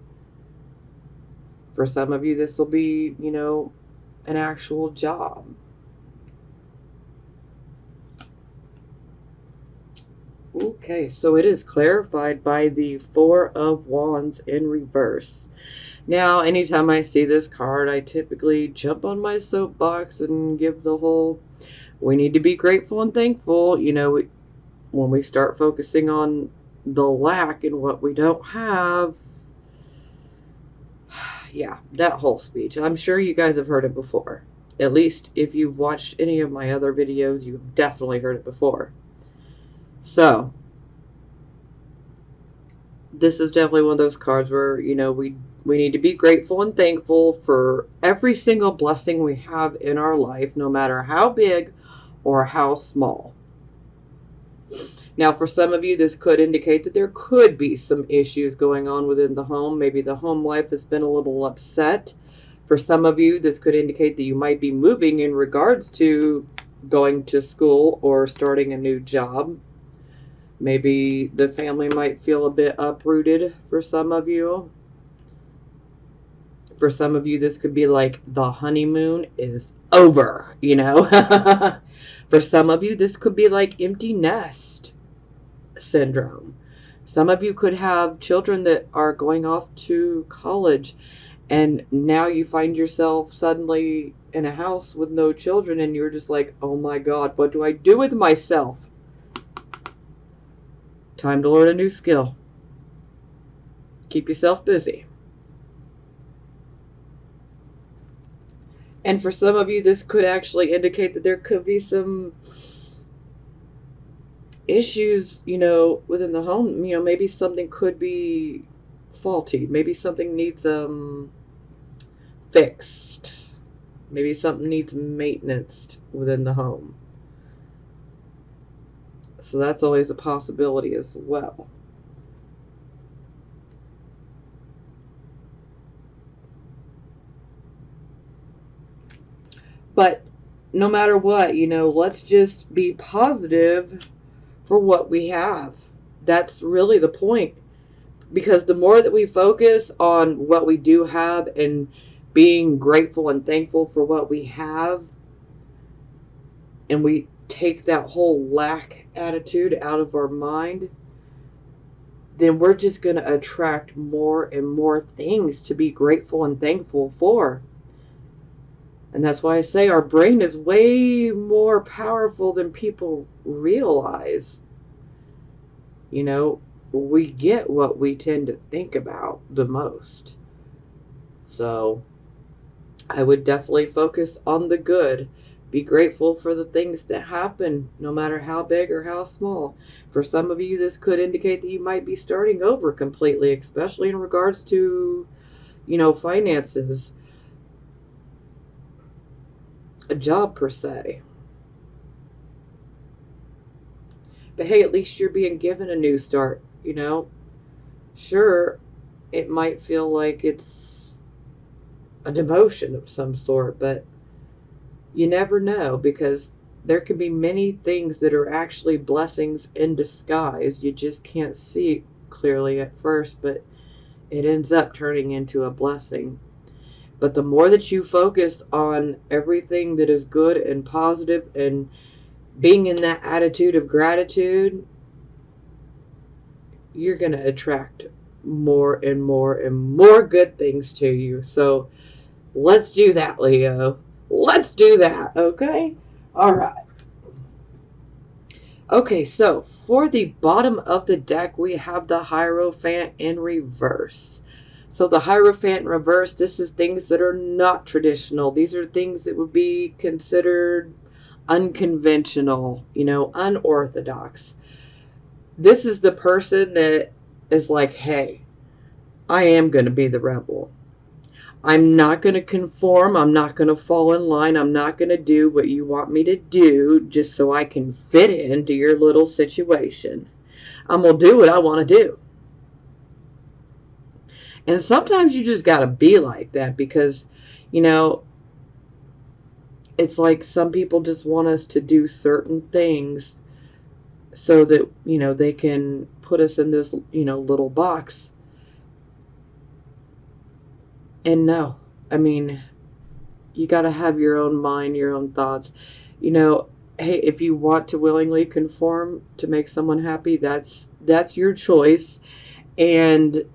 For some of you, this will be, an actual job. Okay, so it is clarified by the 4 of Wands in reverse. Now, anytime I see this card, I typically jump on my soapbox and give the whole, we need to be grateful and thankful. When we start focusing on the lack and what we don't have, yeah, that whole speech. I'm sure you guys have heard it before. At least if you've watched any of my other videos, you've definitely heard it before. So, this is definitely one of those cards where, we We need to be grateful and thankful for every single blessing we have in our life, no matter how big or how small. Now, for some of you, this could indicate that there could be some issues going on within the home. Maybe the home life has been a little upset. For some of you, this could indicate that you might be moving in regards to going to school or starting a new job. Maybe the family might feel a bit uprooted for some of you. For some of you, this could be like the honeymoon is over, you know. For some of you, this could be like empty nest syndrome. Some of you could have children that are going off to college, and now you find yourself suddenly in a house with no children, and you're just like, oh my God, what do I do with myself? Time to learn a new skill. Keep yourself busy. And for some of you, this could actually indicate that there could be some issues, within the home. Maybe something could be faulty. Maybe something needs fixed. Maybe something needs maintenance within the home. So that's always a possibility as well. But no matter what, let's just be positive for what we have. That's really the point. Because the more that we focus on what we do have and being grateful and thankful for what we have, and we take that whole lack attitude out of our mind, then we're just going to attract more and more things to be grateful and thankful for. And that's why I say our brain is way more powerful than people realize. We get what we tend to think about the most. So I would definitely focus on the good. Be grateful for the things that happen, no matter how big or how small. For some of you, this could indicate that you might be starting over completely, especially in regards to, finances, a job per se. But hey, at least you're being given a new start, Sure, it might feel like it's a demotion of some sort, but you never know, because there could be many things that are actually blessings in disguise. You just can't see clearly at first, but it ends up turning into a blessing. But the more that you focus on everything that is good and positive and being in that attitude of gratitude, you're going to attract more and more and more good things to you. So let's do that, Leo. Let's do that, okay? All right. Okay, so for the bottom of the deck, we have the Hierophant in reverse. So the Hierophant in reverse, this is things that are not traditional. These are things that would be considered unconventional, unorthodox. This is the person that is like, hey, I am going to be the rebel. I'm not going to conform. I'm not going to fall in line. I'm not going to do what you want me to do just so I can fit into your little situation. I'm going to do what I want to do. And sometimes you just got to be like that because, it's like some people just want us to do certain things so that, they can put us in this, little box. And no, I mean, you got to have your own mind, your own thoughts. Hey, if you want to willingly conform to make someone happy, that's your choice. And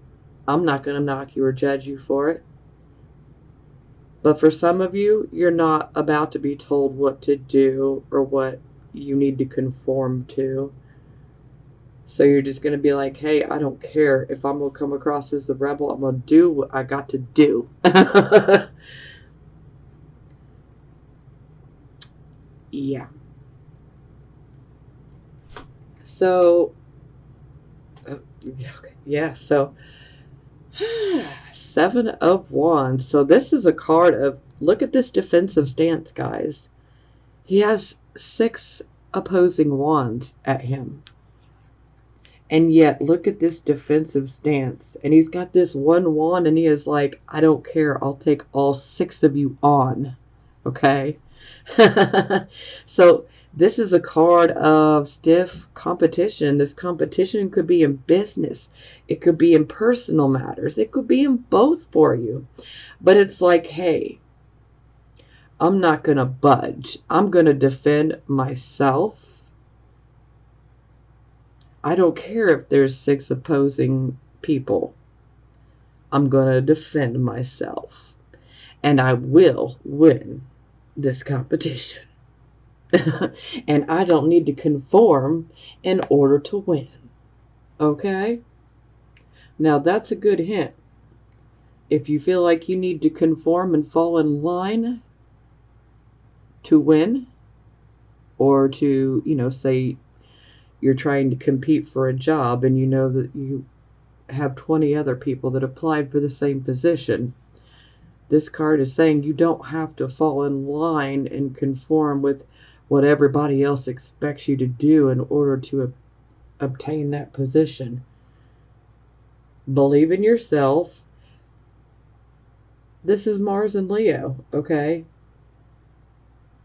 I'm not going to knock you or judge you for it. But for some of you, you're not about to be told what to do or what you need to conform to. So you're just going to be like, hey, I don't care. If I'm going to come across as the rebel, I'm going to do what I got to do. Yeah. So, yeah, so Seven of Wands. So this is a card of, look at this defensive stance, guys. He has 6 opposing wands at him. And yet, look at this defensive stance. And he's got this one wand and he is like, I don't care. I'll take all 6 of you on. Okay? So, this is a card of stiff competition. This competition could be in business. It could be in personal matters. It could be in both for you. But it's like, hey, I'm not going to budge. I'm going to defend myself. I don't care if there's 6 opposing people. I'm going to defend myself. And I will win this competition. And I don't need to conform in order to win. Okay? Now that's a good hint. If you feel like you need to conform and fall in line to win, or to, say you're trying to compete for a job and you know that you have 20 other people that applied for the same position. This card is saying you don't have to fall in line and conform with what everybody else expects you to do in order to obtain that position. Believe in yourself. This is Mars and Leo, okay?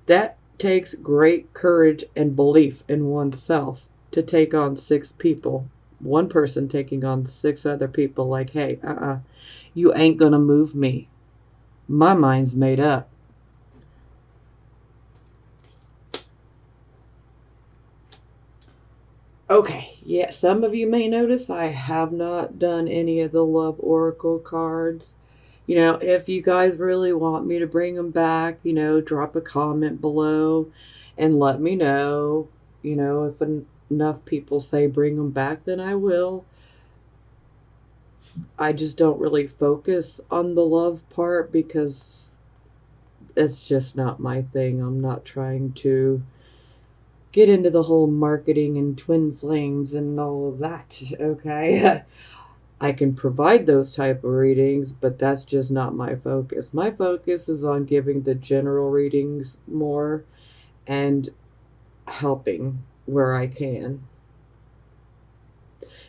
That takes great courage and belief in oneself to take on 6 people. One person taking on 6 other people like, hey, you ain't gonna move me. My mind's made up. Okay, yeah, some of you may notice I have not done any of the Love Oracle cards. If you guys really want me to bring them back, drop a comment below and let me know. If enough people say bring them back, then I will. I just don't really focus on the love part because it's just not my thing. I'm not trying to get into the whole marketing and twin flames and all of that, okay? I can provide those type of readings, but that's just not my focus. My focus is on giving the general readings more and helping where I can,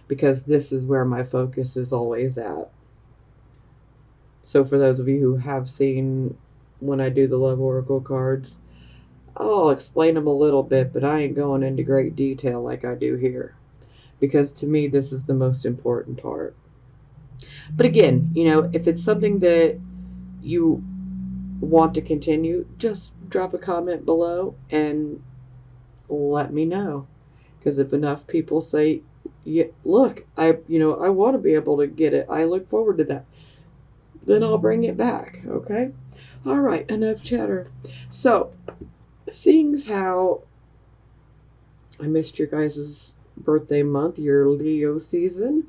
because this is where my focus is always at. So for those of you who have seen when I do the Love Oracle cards, I'll explain them a little bit, but I ain't going into great detail like I do here, because to me this is the most important part. But again, if it's something that you want to continue, just drop a comment below and let me know. Because if enough people say, yeah, look, I want to be able to get it, I look forward to that, then I'll bring it back, okay? All right, enough chatter. So, seeing as how I missed your guys' birthday month, your Leo season,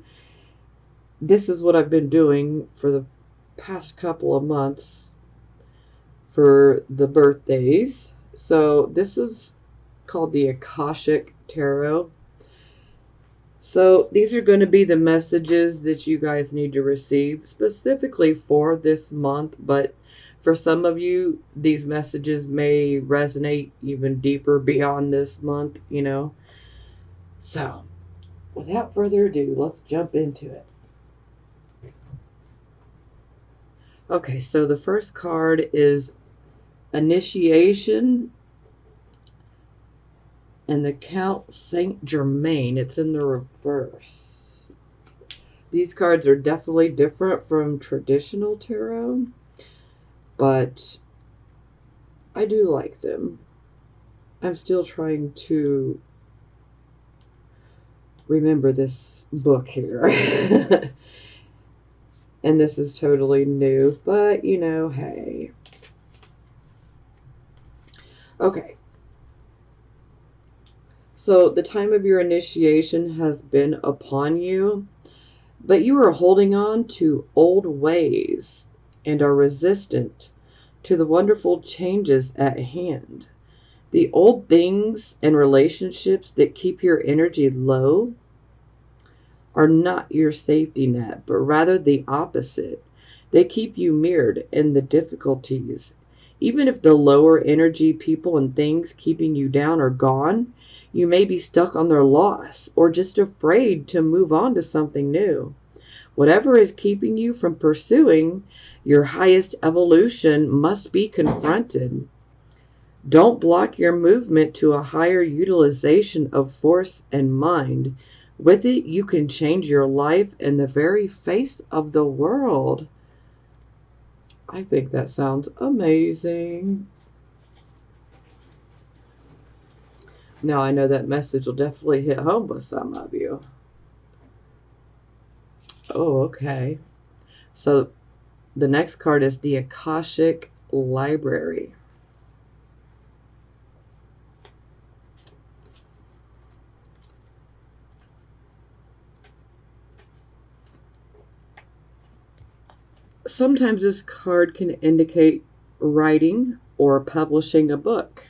this is what I've been doing for the past couple of months for the birthdays. So this is called the Akashic Tarot. So these are going to be the messages that you guys need to receive specifically for this month, but for some of you, these messages may resonate even deeper beyond this month, So, without further ado, let's jump into it. Okay, so the first card is Initiation and the Count Saint Germain. It's in the reverse. These cards are definitely different from traditional tarot, but I do like them. I'm still trying to remember this book here. And this is totally new, but hey. Okay. So the time of your initiation has been upon you, but you are holding on to old ways and are resistant to the wonderful changes at hand. The old things and relationships that keep your energy low are not your safety net, but rather the opposite. They keep you mirrored in the difficulties. Even if the lower energy people and things keeping you down are gone, you may be stuck on their loss or just afraid to move on to something new. Whatever is keeping you from pursuing your highest evolution must be confronted. Don't block your movement to a higher utilization of force and mind. With it, you can change your life and the very face of the world. I think that sounds amazing. Now, I know that message will definitely hit home with some of you. Oh, okay. So the next card is the Akashic Library. Sometimes this card can indicate writing or publishing a book.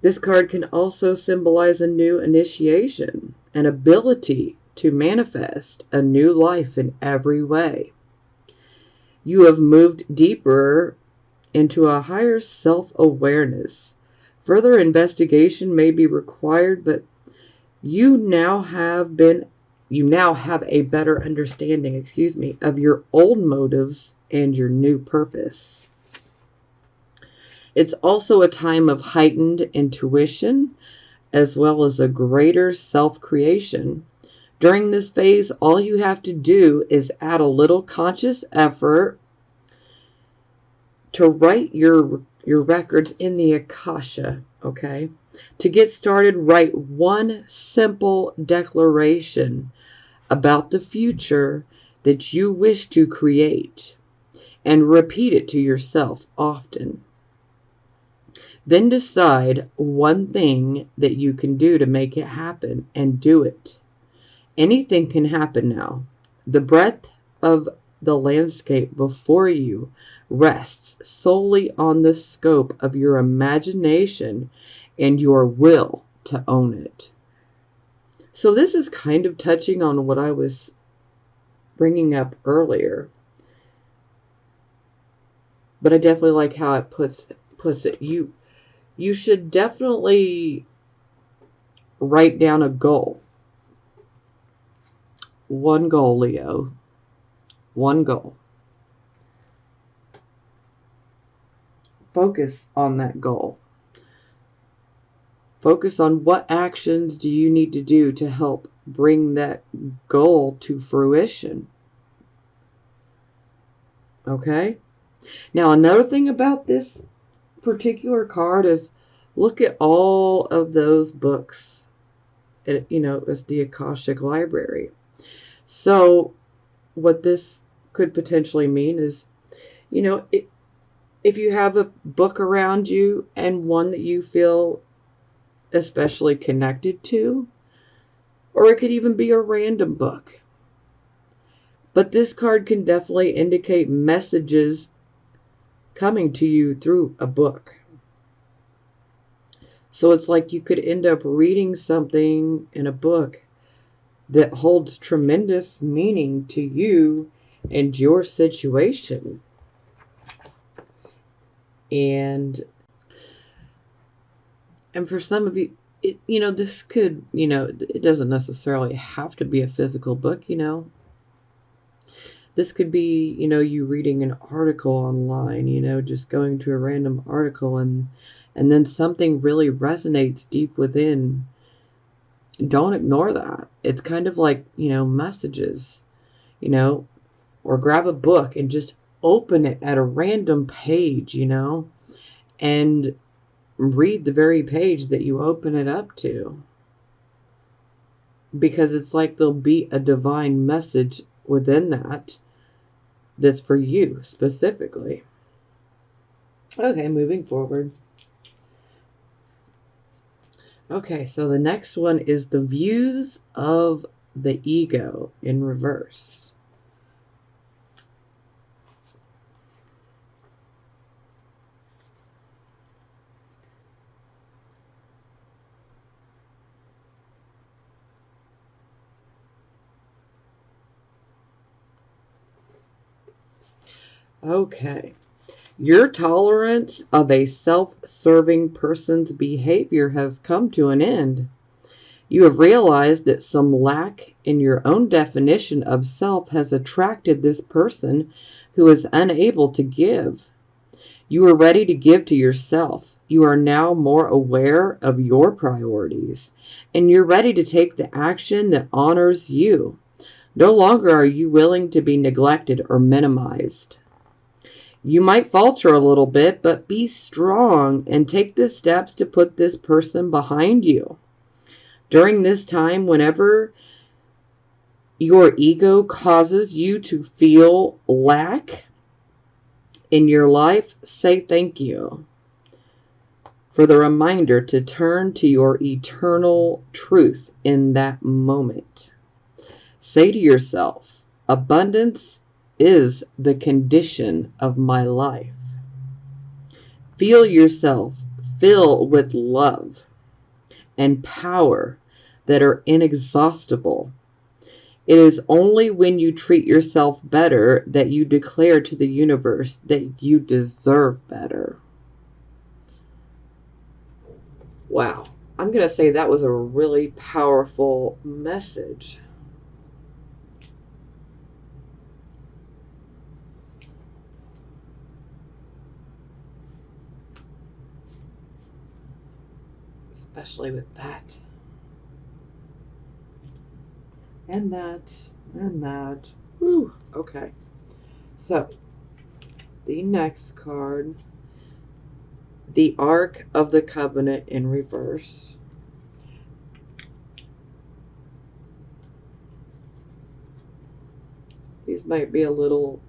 This card can also symbolize a new initiation, an ability to manifest a new life in every way. You have moved deeper into a higher self-awareness. Further investigation may be required, but you now have a better understanding, of your old motives and your new purpose. It's also a time of heightened intuition as well as a greater self-creation. During this phase, all you have to do is add a little conscious effort to write your records in the Akasha, okay? To get started, write one simple declaration about the future that you wish to create and repeat it to yourself often. Then decide one thing that you can do to make it happen and do it. Anything can happen now. The breadth of the landscape before you rests solely on the scope of your imagination and your will to own it. So this is kind of touching on what I was bringing up earlier. But I definitely like how it puts it. You should definitely write down a goal. One goal, Leo. One goal. Focus on that goal. Focus on what actions do you need to do to help bring that goal to fruition. Okay? Now, another thing about this particular card is look at all of those books. It's the Akashic Library. So what this could potentially mean is, if you have a book around you and one that you feel especially connected to, or it could even be a random book. But this card can definitely indicate messages coming to you through a book. So it's like you could end up reading something in a book that holds tremendous meaning to you and your situation. And for some of you, this could, it doesn't necessarily have to be a physical book, This could be, you reading an article online, just going to a random article and then something really resonates deep within. Don't ignore that. It's kind of like, messages, or grab a book and just open it at a random page, and read the very page that you open it up to. Because it's like there'll be a divine message within that's for you specifically. Okay, moving forward. Okay, so the next one is the views of the ego in reverse. Okay. Your tolerance of a self-serving person's behavior has come to an end. You have realized that some lack in your own definition of self has attracted this person who is unable to give. You are ready to give to yourself. You are now more aware of your priorities, and you're ready to take the action that honors you. No longer are you willing to be neglected or minimized. You might falter a little bit, but be strong and take the steps to put this person behind you. During this time, whenever your ego causes you to feel lack in your life, say thank you for the reminder to turn to your eternal truth in that moment. Say to yourself, abundance is the condition of my life. Feel yourself fill with love and power that are inexhaustible. It is only when you treat yourself better that you declare to the universe that you deserve better. Wow. I'm going to say that was a really powerful message. Especially with that. And that. And that. Whew. Okay. So, the next card. The Ark of the Covenant in reverse. These might be a little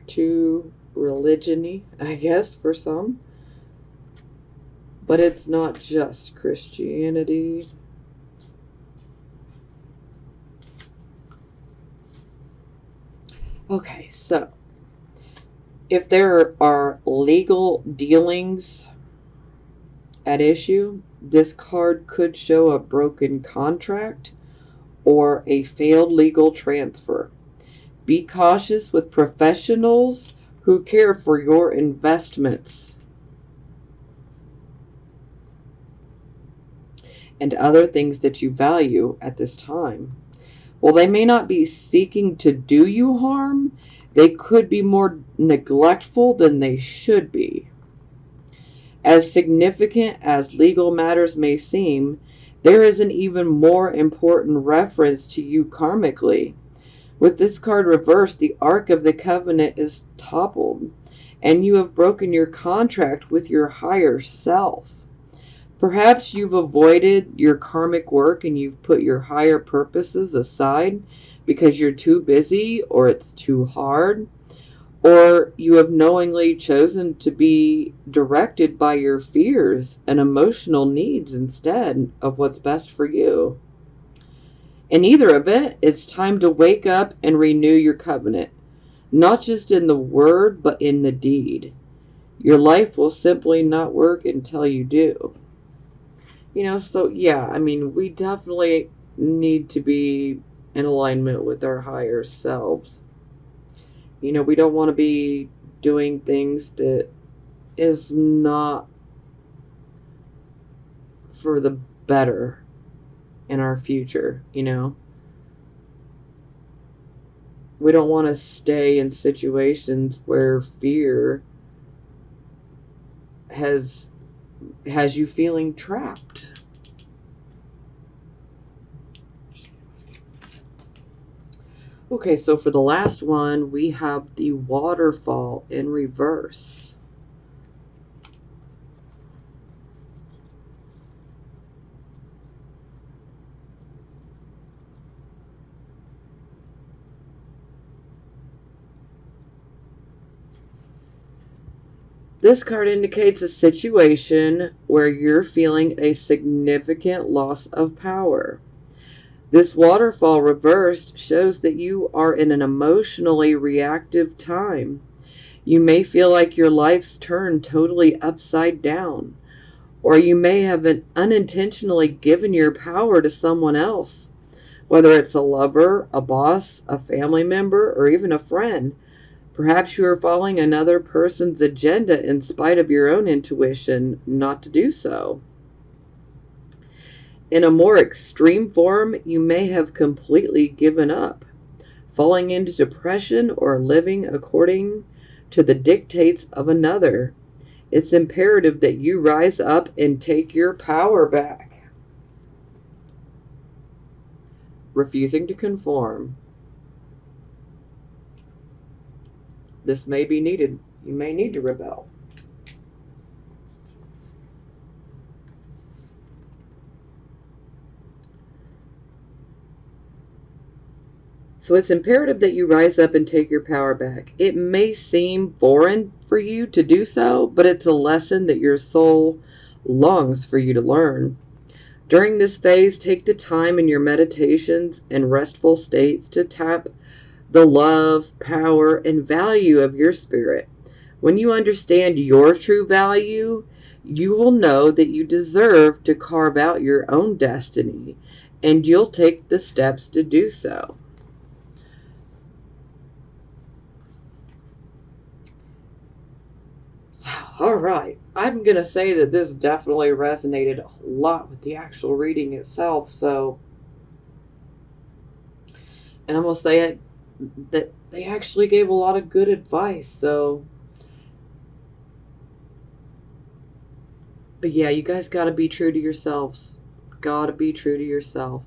too religion-y, I guess, for some. But it's not just Christianity. Okay, so if there are legal dealings at issue, this card could show a broken contract or a failed legal transfer. Be cautious with professionals who care for your investments and other things that you value at this time. While they may not be seeking to do you harm, they could be more neglectful than they should be. As significant as legal matters may seem, there is an even more important reference to you karmically. With this card reversed, the Ark of the Covenant is toppled, and you have broken your contract with your higher self. Perhaps you've avoided your karmic work and you've put your higher purposes aside because you're too busy or it's too hard, or you have knowingly chosen to be directed by your fears and emotional needs instead of what's best for you. In either event, it's time to wake up and renew your covenant, not just in the word, but in the deed. Your life will simply not work until you do. So yeah, I mean, we definitely need to be in alignment with our higher selves. We don't want to be doing things that is not for the better in our future, We don't want to stay in situations where fear has you feeling trapped. Okay, so for the last one, we have the waterfall in reverse. This card indicates a situation where you're feeling a significant loss of power. This waterfall reversed shows that you are in an emotionally reactive time. You may feel like your life's turned totally upside down, or you may have unintentionally given your power to someone else, whether it's a lover, a boss, a family member, or even a friend. Perhaps you are following another person's agenda in spite of your own intuition not to do so. In a more extreme form, you may have completely given up, falling into depression or living according to the dictates of another. It's imperative that you rise up and take your power back. Refusing to conform. This may be needed. You may need to rebel. So it's imperative that you rise up and take your power back. It may seem foreign for you to do so, but it's a lesson that your soul longs for you to learn. During this phase, take the time in your meditations and restful states to tap the love, power, and value of your spirit. When you understand your true value, you will know that you deserve to carve out your own destiny, and you'll take the steps to do so. All right, I'm going to say that this definitely resonated a lot with the actual reading itself. So, and I'm going to say it that they actually gave a lot of good advice. So, but yeah, you guys got to be true to yourselves. Got to be true to yourself.